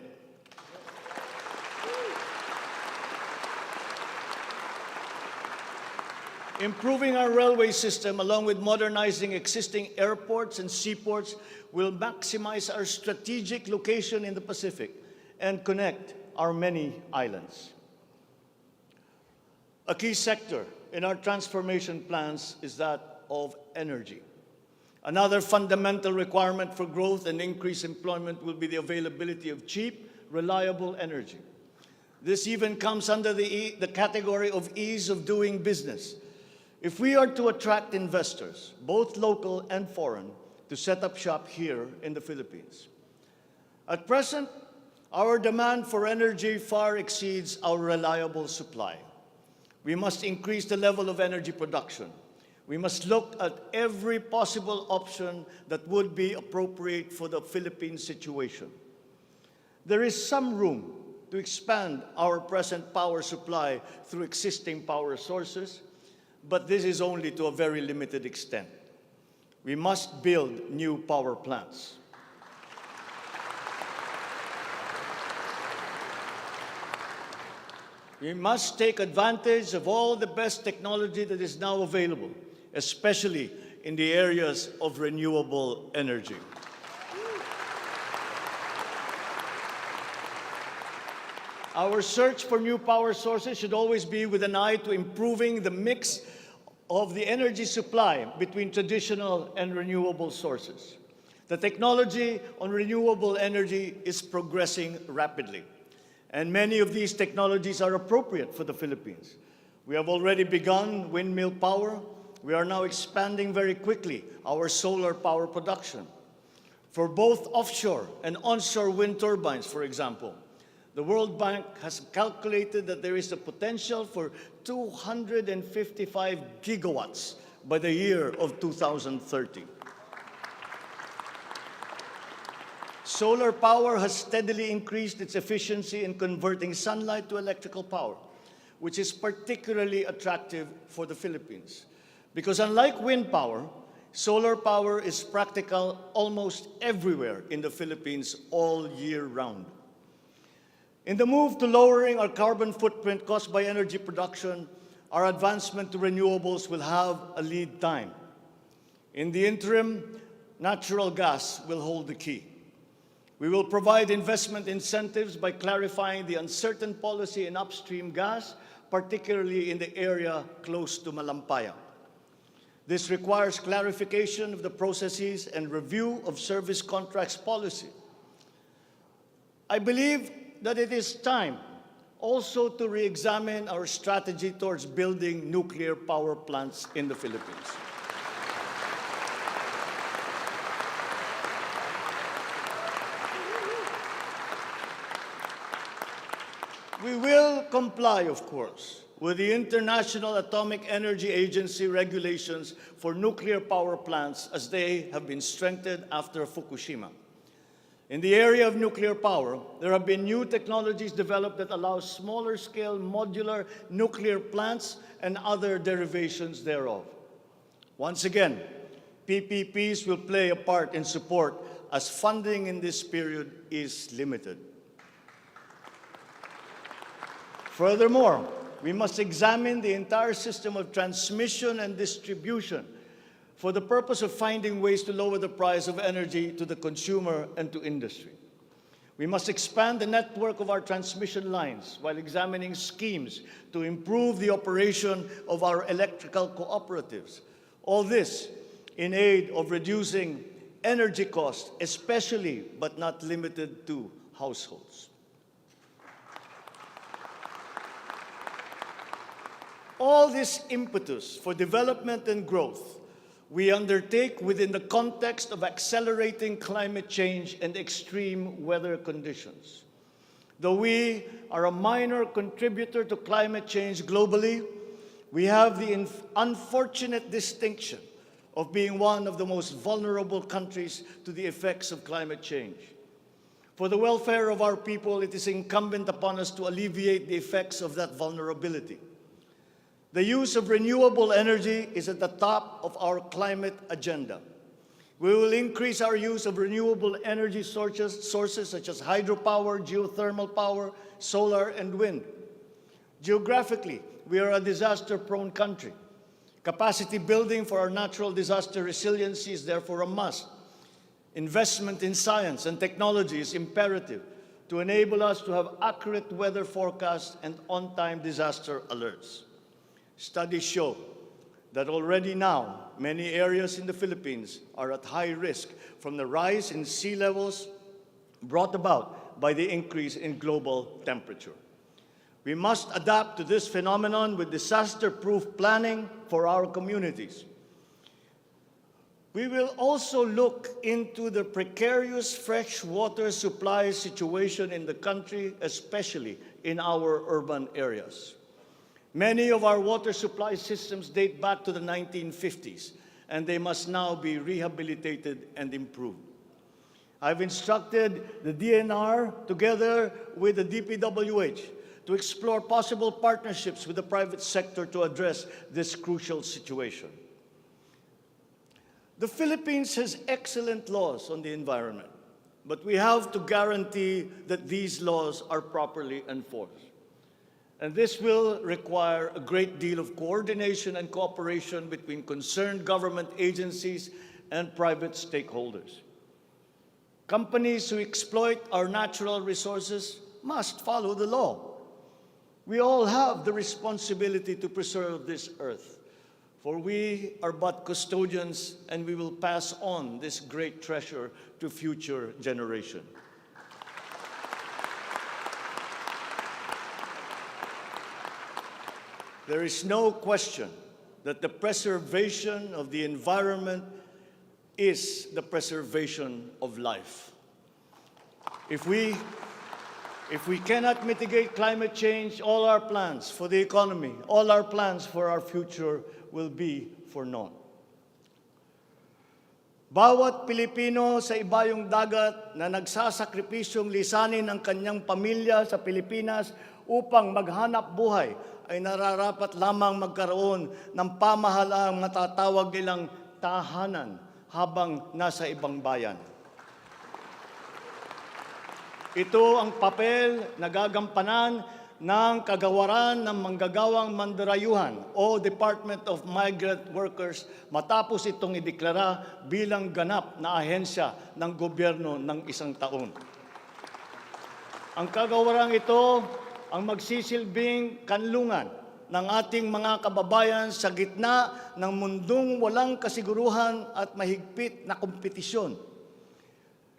Improving our railway system, along with modernizing existing airports and seaports, will maximize our strategic location in the Pacific and connect our many islands. A key sector in our transformation plans is that of energy. Another fundamental requirement for growth and increased employment will be the availability of cheap, reliable energy. This even comes under the category of ease of doing business. If we are to attract investors, both local and foreign, to set up shop here in the Philippines. At present, our demand for energy far exceeds our reliable supply. We must increase the level of energy production. We must look at every possible option that would be appropriate for the Philippine situation. There is some room to expand our present power supply through existing power sources, but this is only to a very limited extent. We must build new power plants. We must take advantage of all the best technology that is now available, especially in the areas of renewable energy. Our search for new power sources should always be with an eye to improving the mix of the energy supply between traditional and renewable sources. The technology on renewable energy is progressing rapidly, and many of these technologies are appropriate for the Philippines. We have already begun windmill power. We are now expanding very quickly our solar power production. For both offshore and onshore wind turbines, for example, the World Bank has calculated that there is a potential for 255 gigawatts by the year of 2030. Solar power has steadily increased its efficiency in converting sunlight to electrical power, which is particularly attractive for the Philippines. Because unlike wind power, solar power is practical almost everywhere in the Philippines all year round. In the move to lowering our carbon footprint caused by energy production, our advancement to renewables will have a lead time. In the interim, natural gas will hold the key. We will provide investment incentives by clarifying the uncertain policy in upstream gas, particularly in the area close to Malampaya. This requires clarification of the processes and review of service contracts policy. I believe that it is time also to re-examine our strategy towards building nuclear power plants in the Philippines. We will comply, of course, with the International Atomic Energy Agency regulations for nuclear power plants as they have been strengthened after Fukushima. In the area of nuclear power, there have been new technologies developed that allow smaller-scale modular nuclear plants and other derivations thereof. Once again, PPPs will play a part in support as funding in this period is limited. Furthermore, we must examine the entire system of transmission and distribution for the purpose of finding ways to lower the price of energy to the consumer and to industry. We must expand the network of our transmission lines while examining schemes to improve the operation of our electrical cooperatives. All this in aid of reducing energy costs, especially but not limited to households. All this impetus for development and growth we undertake within the context of accelerating climate change and extreme weather conditions. Though we are a minor contributor to climate change globally, we have the unfortunate distinction of being one of the most vulnerable countries to the effects of climate change. For the welfare of our people, it is incumbent upon us to alleviate the effects of that vulnerability. The use of renewable energy is at the top of our climate agenda. We will increase our use of renewable energy sources such as hydropower, geothermal power, solar, and wind. Geographically, we are a disaster-prone country. Capacity building for our natural disaster resiliency is therefore a must. Investment in science and technology is imperative to enable us to have accurate weather forecasts and on-time disaster alerts. Studies show that already now, many areas in the Philippines are at high risk from the rise in sea levels brought about by the increase in global temperature. We must adapt to this phenomenon with disaster-proof planning for our communities. We will also look into the precarious freshwater supply situation in the country, especially in our urban areas. Many of our water supply systems date back to the 1950s, and they must now be rehabilitated and improved. I've instructed the DNR, together with the DPWH, to explore possible partnerships with the private sector to address this crucial situation. The Philippines has excellent laws on the environment, but we have to guarantee that these laws are properly enforced. And this will require a great deal of coordination and cooperation between concerned government agencies and private stakeholders. Companies who exploit our natural resources must follow the law. We all have the responsibility to preserve this earth, for we are but custodians, and we will pass on this great treasure to future generations. There is no question that the preservation of the environment is the preservation of life. If we cannot mitigate climate change, all our plans for the economy, all our plans for our future will be for naught. Bawat Pilipino sa ibayong dagat na nagsasakripisyong lisanin ang kanyang pamilya sa Pilipinas upang maghanap buhay ay nararapat lamang magkaroon ng pamahalaang matatawag nilang tahanan habang nasa ibang bayan. Ito ang papel na gagampanan ng kagawaran ng manggagawang mandarayuhan o Department of Migrant Workers matapos itong ideklara bilang ganap na ahensya ng gobyerno ng isang taon. Ang kagawarang ito ang magsisilbing kanlungan ng ating mga kababayan sa gitna ng mundong walang kasiguruhan at mahigpit na kompetisyon.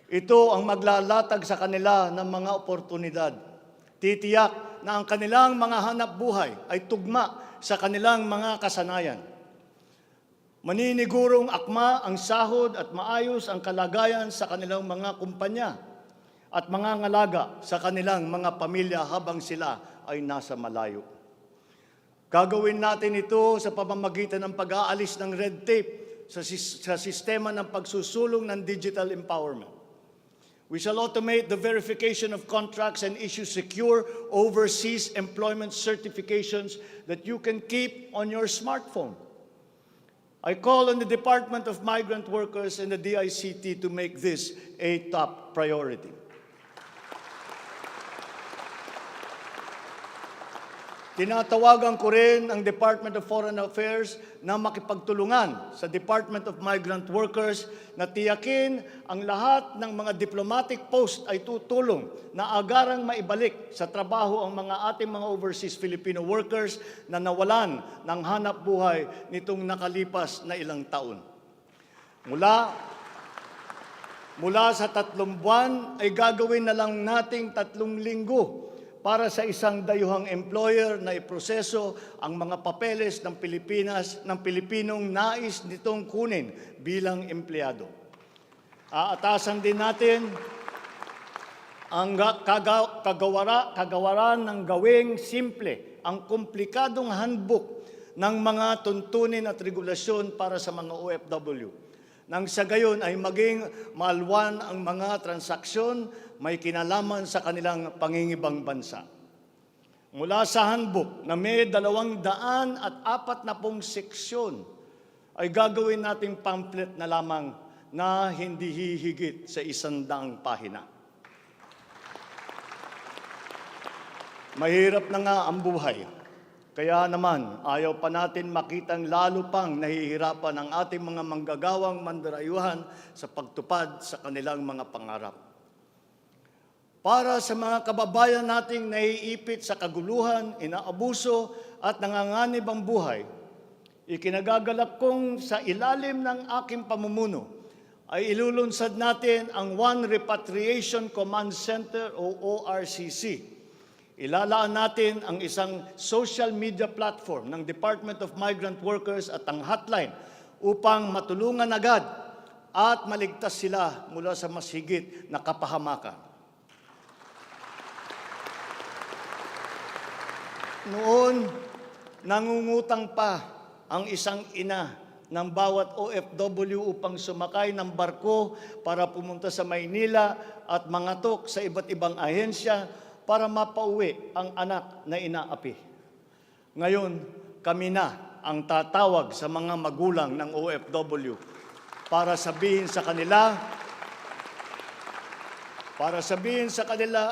Ito ang maglalatag sa kanila ng mga oportunidad. Titiyak na ang kanilang mga hanap buhay ay tugma sa kanilang mga kasanayan. Maninigurong akma ang sahod at maayos ang kalagayan sa kanilang mga kumpanya. at mangangalaga sa kanilang mga pamilya habang sila ay nasa malayo. Gagawin natin ito sa pamamagitan ng pag-aalis ng red tape sa sistema ng pagsusulong ng digital empowerment. We shall automate the verification of contracts and issue secure overseas employment certifications that you can keep on your smartphone. I call on the Department of Migrant Workers and the DICT to make this a top priority. Tinatawagan ko rin ang Department of Foreign Affairs na makipagtulungan sa Department of Migrant Workers na tiyakin ang lahat ng mga diplomatic post ay tutulong na agarang maibalik sa trabaho ang mga ating mga overseas Filipino workers na nawalan ng hanap buhay nitong nakalipas na ilang taon. Mula sa 3 buwan ay gagawin na lang nating 3 linggo para sa isang dayuhang employer na iproseso ang mga papeles ng Pilipinong nais nitong kunin bilang empleyado. Aatasan din natin ang kagawaran ng gawing simple ang komplikadong handbook ng mga tuntunin at regulasyon para sa mga OFW. Nang sa gayon ay maging malwan ang mga transaksyon may kinalaman sa kanilang pangingibang bansa. Mula sa handbook na may 240 seksyon, ay gagawin nating pamphlet na lamang na hindi hihigit sa 100 pahina. Mahirap na nga ang buhay. Kaya naman, ayaw pa natin makitang lalo pang nahihirapan ang ating mga manggagawang mandarayuhan sa pagtupad sa kanilang mga pangarap. Para sa mga kababayan nating naiipit sa kaguluhan, inaabuso at nanganganib ang buhay, ikinagagalak kong sa ilalim ng aking pamumuno ay ilulunsad natin ang One Repatriation Command Center o ORCC. Ilalaan natin ang isang social media platform ng Department of Migrant Workers at ang hotline upang matulungan agad at maligtas sila mula sa mas higit na kapahamakan. Noon, nangungutang pa ang isang ina ng bawat OFW upang sumakay ng barko para pumunta sa Maynila at mangatok sa iba't ibang ahensya para mapauwi ang anak na inaapi. Ngayon, kami na ang tatawag sa mga magulang ng OFW para sabihin sa kanila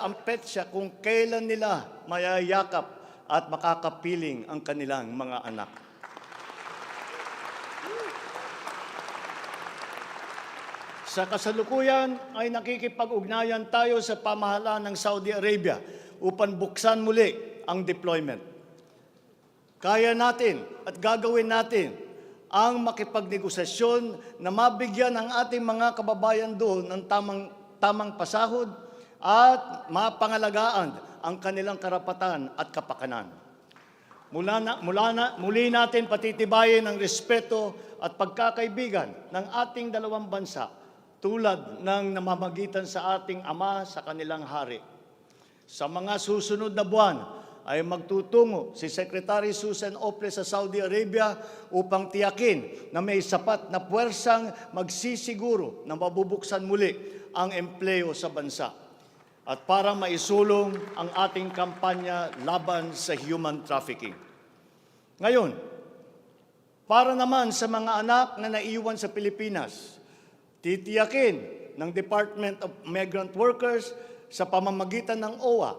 ang petsa kung kailan nila mayayakap at makakapiling ang kanilang mga anak. Sa kasalukuyan ay nakikipag-ugnayan tayo sa pamahalaan ng Saudi Arabia upang buksan muli ang deployment. Kaya natin at gagawin natin ang makipagnegosasyon na mabigyan ang ating mga kababayan doon ng tamang pasahod at mapangalagaan ang kanilang karapatan at kapakanan. Muli natin patitibayin ang respeto at pagkakaibigan ng ating dalawang bansa tulad ng namamagitan sa ating ama sa kanilang hari. Sa mga susunod na buwan ay magtutungo si Secretary Susan Ople sa Saudi Arabia upang tiyakin na may sapat na puwersang magsisiguro na mabubuksan muli ang empleo sa bansa at para maisulong ang ating kampanya laban sa human trafficking. Ngayon, para naman sa mga anak na naiwan sa Pilipinas, titiyakin ng Department of Migrant Workers sa pamamagitan ng OWA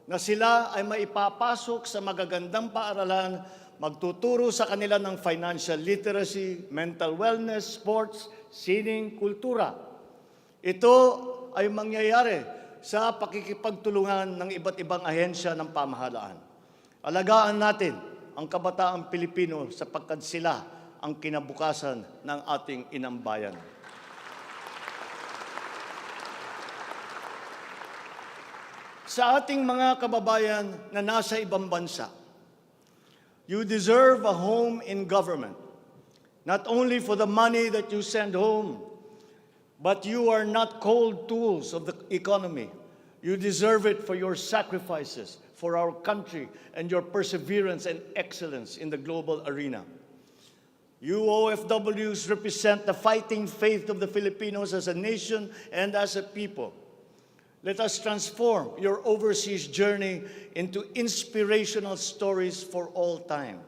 na sila ay maipapasok sa magagandang paaralan, magtuturo sa kanila ng financial literacy, mental wellness, sports, sining, kultura. Ito ay mangyayari sa pakikipagtulungan ng iba't ibang ahensya ng pamahalaan. Alagaan natin ang kabataang Pilipino sapagkat sila ang kinabukasan ng ating inang bayan. Sa ating mga kababayan na nasa ibang bansa, you deserve a home in government, not only for the money that you send home, But you are not cold tools of the economy. You deserve it for your sacrifices for our country and your perseverance and excellence in the global arena. You OFWs represent the fighting faith of the Filipinos as a nation and as a people. Let us transform your overseas journey into inspirational stories for all time.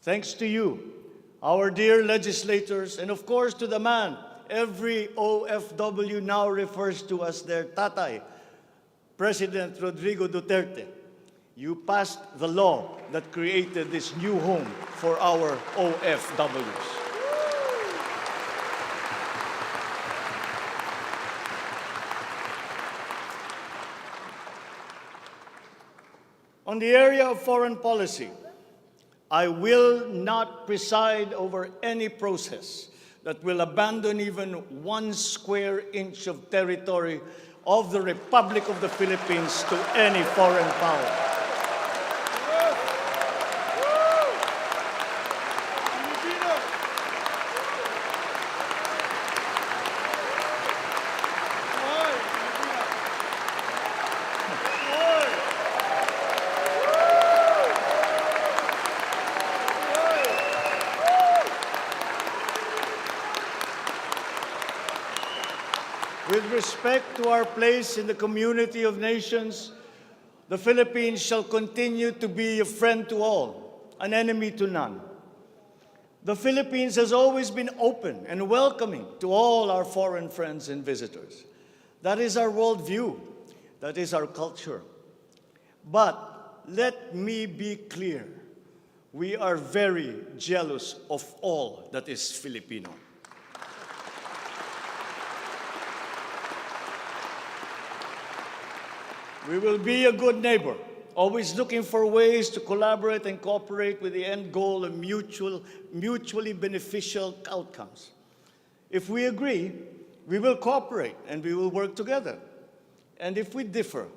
Thanks to you, our dear legislators, and of course to the man every OFW now refers to as their tatay, President Rodrigo Duterte. You passed the law that created this new home for our OFWs. On the area of foreign policy, I will not preside over any process that will abandon even 1 square inch of territory of the Republic of the Philippines to any foreign power. With respect to our place in the community of nations, the Philippines shall continue to be a friend to all, an enemy to none. The Philippines has always been open and welcoming to all our foreign friends and visitors. That is our worldview. That is our culture. But let me be clear. We are very jealous of all that is Filipino. We will be a good neighbor, always looking for ways to collaborate and cooperate with the end goal of mutually beneficial outcomes. If we agree, we will cooperate and we will work together. And if we differ,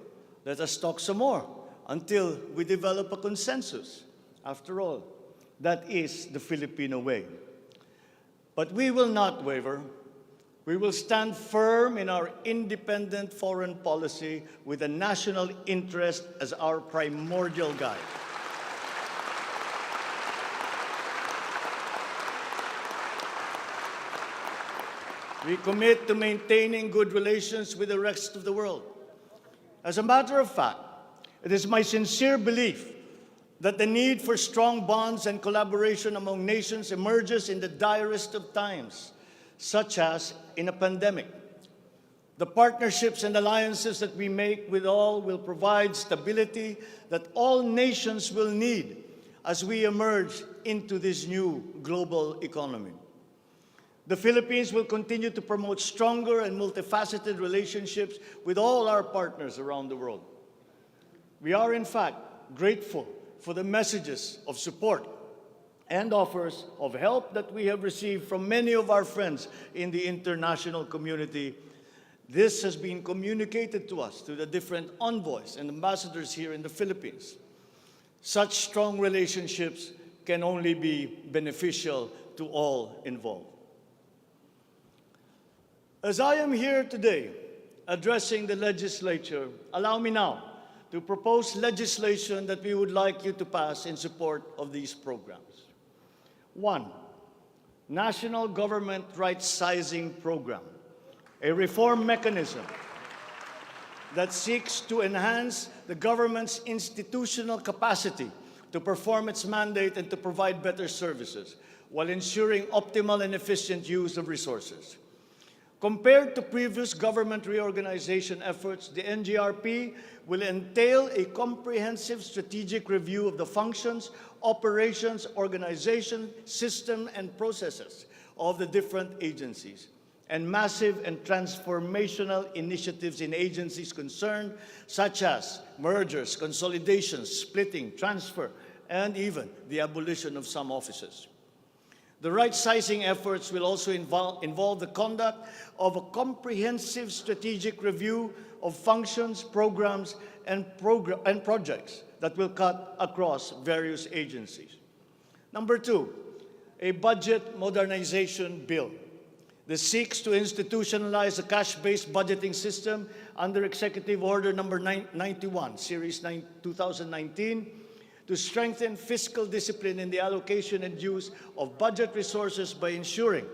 let us talk some more until we develop a consensus. After all, that is the Filipino way. But we will not waver. We will stand firm in our independent foreign policy with the national interest as our primordial guide. We commit to maintaining good relations with the rest of the world. As a matter of fact, it is my sincere belief that the need for strong bonds and collaboration among nations emerges in the direst of times, such as in a pandemic. The partnerships and alliances that we make with all will provide stability that all nations will need as we emerge into this new global economy. The Philippines will continue to promote stronger and multifaceted relationships with all our partners around the world. We are, in fact, grateful for the messages of support and offers of help that we have received from many of our friends in the international community. This has been communicated to us through the different envoys and ambassadors here in the Philippines. Such strong relationships can only be beneficial to all involved. As I am here today addressing the legislature, allow me now to propose legislation that we would like you to pass in support of these programs. 1, National Government Right-Sizing Program, a reform mechanism that seeks to enhance the government's institutional capacity to perform its mandate and to provide better services while ensuring optimal and efficient use of resources. Compared to previous government reorganization efforts, the NGRP will entail a comprehensive strategic review of the functions, operations, organization, system, and processes of the different agencies, and massive and transformational initiatives in agencies concerned, such as mergers, consolidations, splitting, transfer, and even the abolition of some offices. The right-sizing efforts will also involve the conduct of a comprehensive strategic review of functions, programs, and projects that will cut across various agencies. Number 2, a budget modernization bill. This seeks to institutionalize a cash-based budgeting system under Executive Order Number 91, Series 2019, to strengthen fiscal discipline in the allocation and use of budget resources by ensuring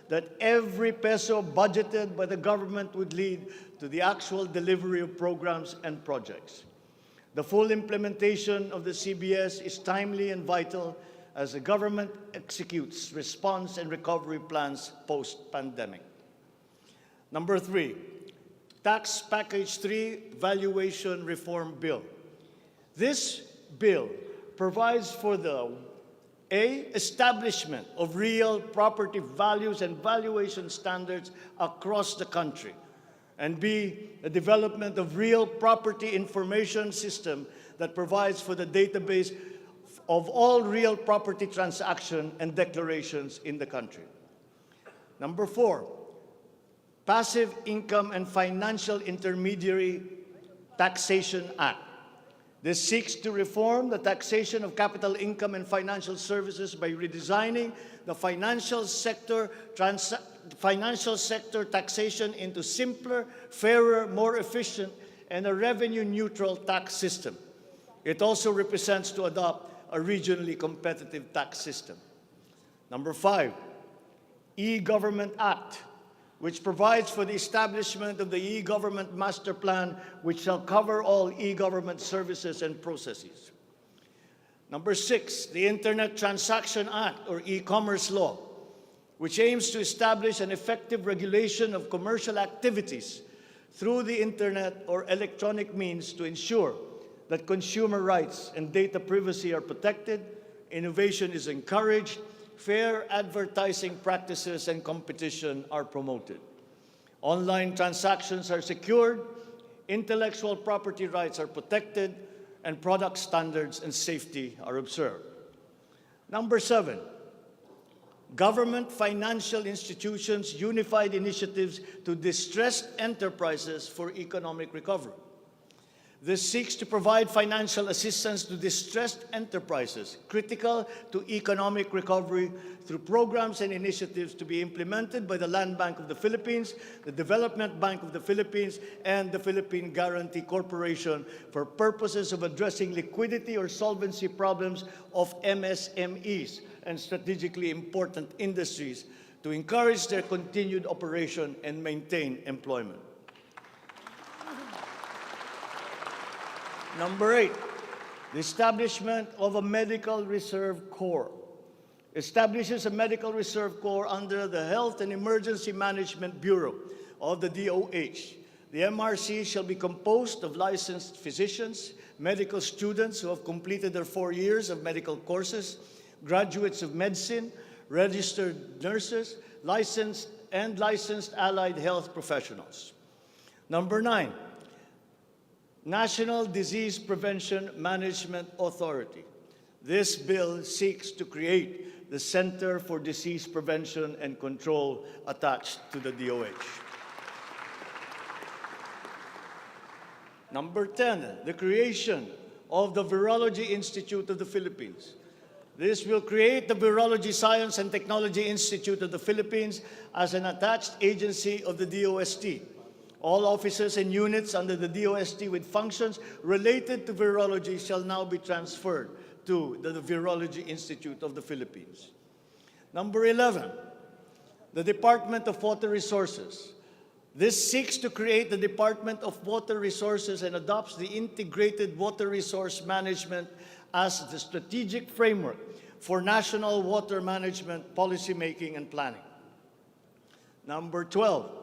that every peso budgeted by the government would lead to the actual delivery of programs and projects. The full implementation of the CBS is timely and vital as the government executes response and recovery plans post-pandemic. Number 3, Tax Package 3 Valuation Reform Bill. This bill provides for the establishment of real property values and valuation standards across the country, and B, the development of real property information system that provides for the database of all real property transaction and declarations in the country. Number 4, Passive Income and Financial Intermediary Taxation Act. This seeks to reform the taxation of capital income and financial services by redesigning the financial sector taxation into simpler, fairer, more efficient, and a revenue-neutral tax system. It also represents to adopt a regionally competitive tax system. Number 5, E-Government Act, which provides for the establishment of the E-Government Master Plan, which shall cover all e-government services and processes. Number 6, the Internet Transaction Act, or e-commerce law, which aims to establish an effective regulation of commercial activities through the Internet or electronic means to ensure that consumer rights and data privacy are protected, innovation is encouraged, fair advertising practices and competition are promoted. Online transactions are secured, intellectual property rights are protected, and product standards and safety are observed. Number 7, Government Financial Institutions Unified Initiatives to Distressed Enterprises for Economic Recovery. This seeks to provide financial assistance to distressed enterprises critical to economic recovery through programs and initiatives to be implemented by the Land Bank of the Philippines, the Development Bank of the Philippines, and the Philippine Guarantee Corporation for purposes of addressing liquidity or solvency problems of MSMEs and strategically important industries to encourage their continued operation and maintain employment. Number 8, the establishment of a Medical Reserve Corps. Establishes a Medical Reserve Corps under the Health and Emergency Management Bureau of the DOH. The MRC shall be composed of licensed physicians, medical students who have completed their 4 years of medical courses, graduates of medicine, registered nurses, licensed allied health professionals. Number 9, National Disease Prevention Management Authority. This bill seeks to create the Center for Disease Prevention and Control attached to the DOH. Number 10, the creation of the Virology Institute of the Philippines. This will create the Virology Science and Technology Institute of the Philippines as an attached agency of the DOST. All offices and units under the DOST with functions related to virology shall now be transferred to the Virology Institute of the Philippines. Number 11, the Department of Water Resources. This seeks to create the Department of Water Resources and adopts the integrated water resource management as the strategic framework for national water management, policymaking, and planning. Number 12,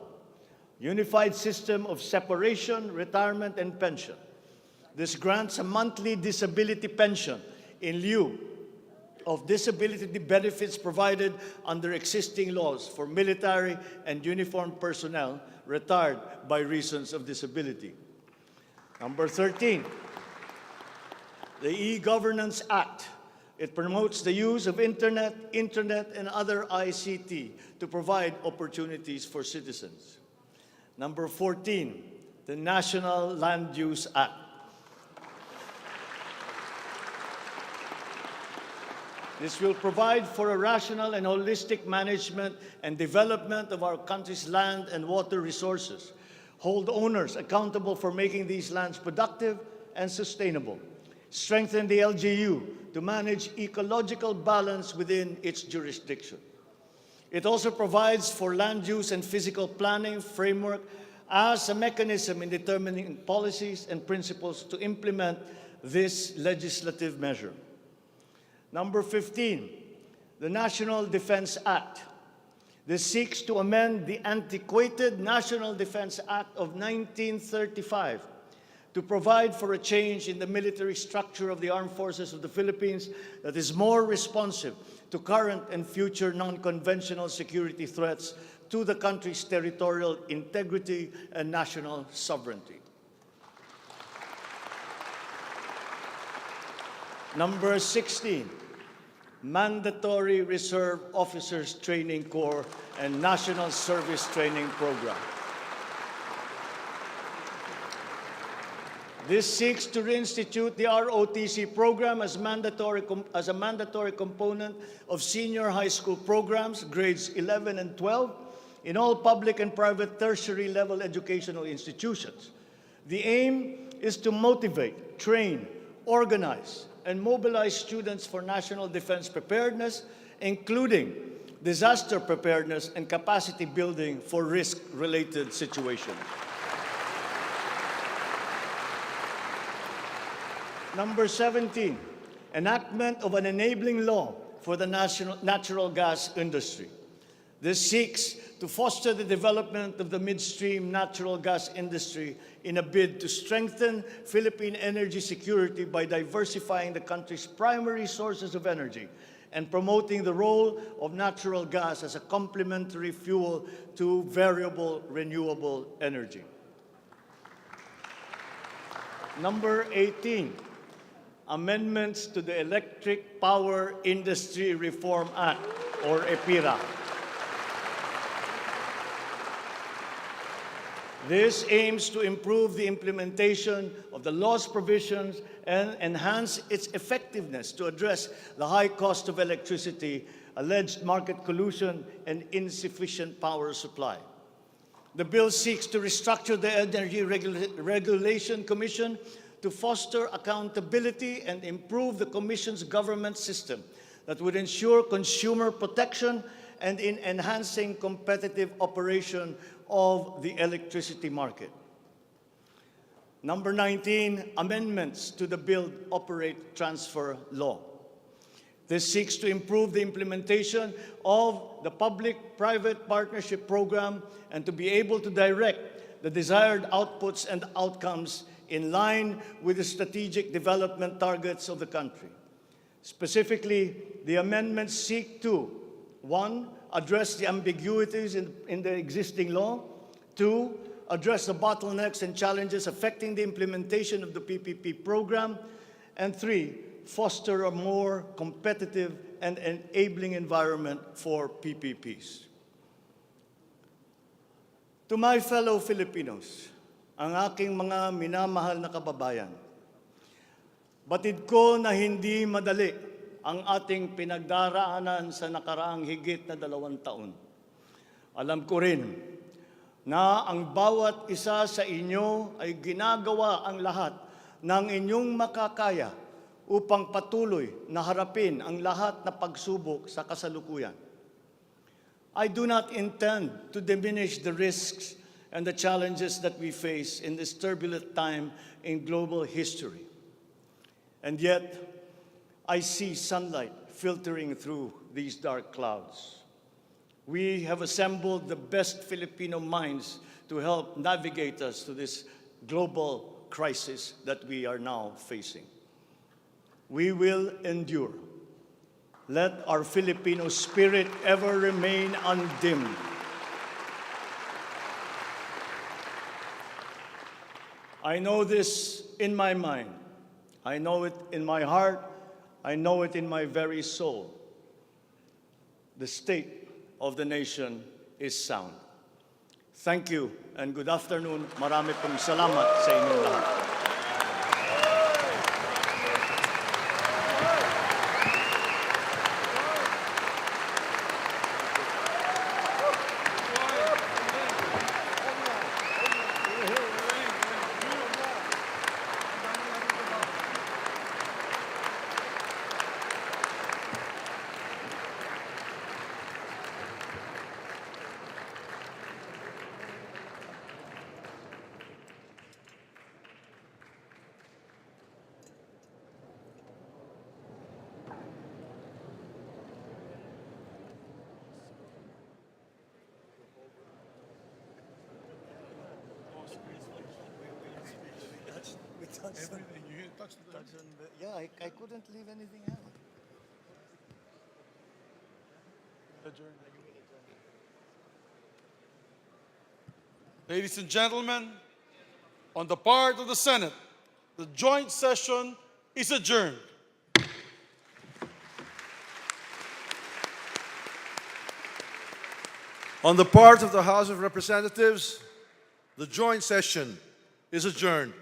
Unified System of Separation, Retirement, and Pension. This grants a monthly disability pension in lieu of disability benefits provided under existing laws for military and uniformed personnel retired by reasons of disability. Number 13, the E-Governance Act. It promotes the use of internet, and other ICT to provide opportunities for citizens. Number 14, the National Land Use Act. This will provide for a rational and holistic management and development of our country's land and water resources, hold owners accountable for making these lands productive and sustainable, strengthen the LGU to manage ecological balance within its jurisdiction. It also provides for land use and physical planning framework as a mechanism in determining policies and principles to implement this legislative measure. Number 15, the National Defense Act. This seeks to amend the antiquated National Defense Act of 1935 to provide for a change in the military structure of the armed forces of the Philippines that is more responsive to current and future non-conventional security threats to the country's territorial integrity and national sovereignty. Number 16, Mandatory Reserve Officers Training Corps and National Service Training Program. This seeks to reinstitute the ROTC program as a mandatory component of senior high school programs, grades 11 and 12, in all public and private tertiary level educational institutions. The aim is to motivate, train, organize, and mobilize students for national defense preparedness, including disaster preparedness and capacity building for risk-related situations. Number 17, enactment of an enabling law for the natural gas industry. This seeks to foster the development of the midstream natural gas industry in a bid to strengthen Philippine energy security by diversifying the country's primary sources of energy and promoting the role of natural gas as a complementary fuel to variable renewable energy. Number 18, amendments to the Electric Power Industry Reform Act, or EPIRA. This aims to improve the implementation of the law's provisions and enhance its effectiveness to address the high cost of electricity, alleged market collusion, and insufficient power supply. The bill seeks to restructure the Energy Regulation Commission to foster accountability and improve the Commission's government system that would ensure consumer protection and in enhancing competitive operation of the electricity market. Number 19, amendments to the Build, Operate, Transfer law. This seeks to improve the implementation of the public-private partnership program and to be able to direct the desired outputs and outcomes in line with the strategic development targets of the country. Specifically, the amendments seek to, 1, address the ambiguities in the existing law, 2, address the bottlenecks and challenges affecting the implementation of the PPP program, and 3, foster a more competitive and enabling environment for PPPs. To my fellow Filipinos, ang aking mga minamahal na kababayan, batid ko na hindi madali ang ating pinagdaraanan sa nakaraang higit na 2 taon. Alam ko rin na ang bawat isa sa inyo ay ginagawa ang lahat ng inyong makakaya upang patuloy na harapin ang lahat na pagsubok sa kasalukuyan. I do not intend to diminish the risks and the challenges that we face in this turbulent time in global history. And yet, I see sunlight filtering through these dark clouds. We have assembled the best Filipino minds to help navigate us to this global crisis that we are now facing. We will endure. Let our Filipino spirit ever remain undimmed. I know this in my mind. I know it in my heart. I know it in my very soul. The state of the nation is sound. Thank you and good afternoon. Marami pong salamat sa inyong lahat. Everything. You touched the... Yeah, I couldn't leave anything out. Adjourn. Ladies and gentlemen, on the part of the Senate, the joint session is adjourned. On the part of the House of Representatives, the joint session is adjourned.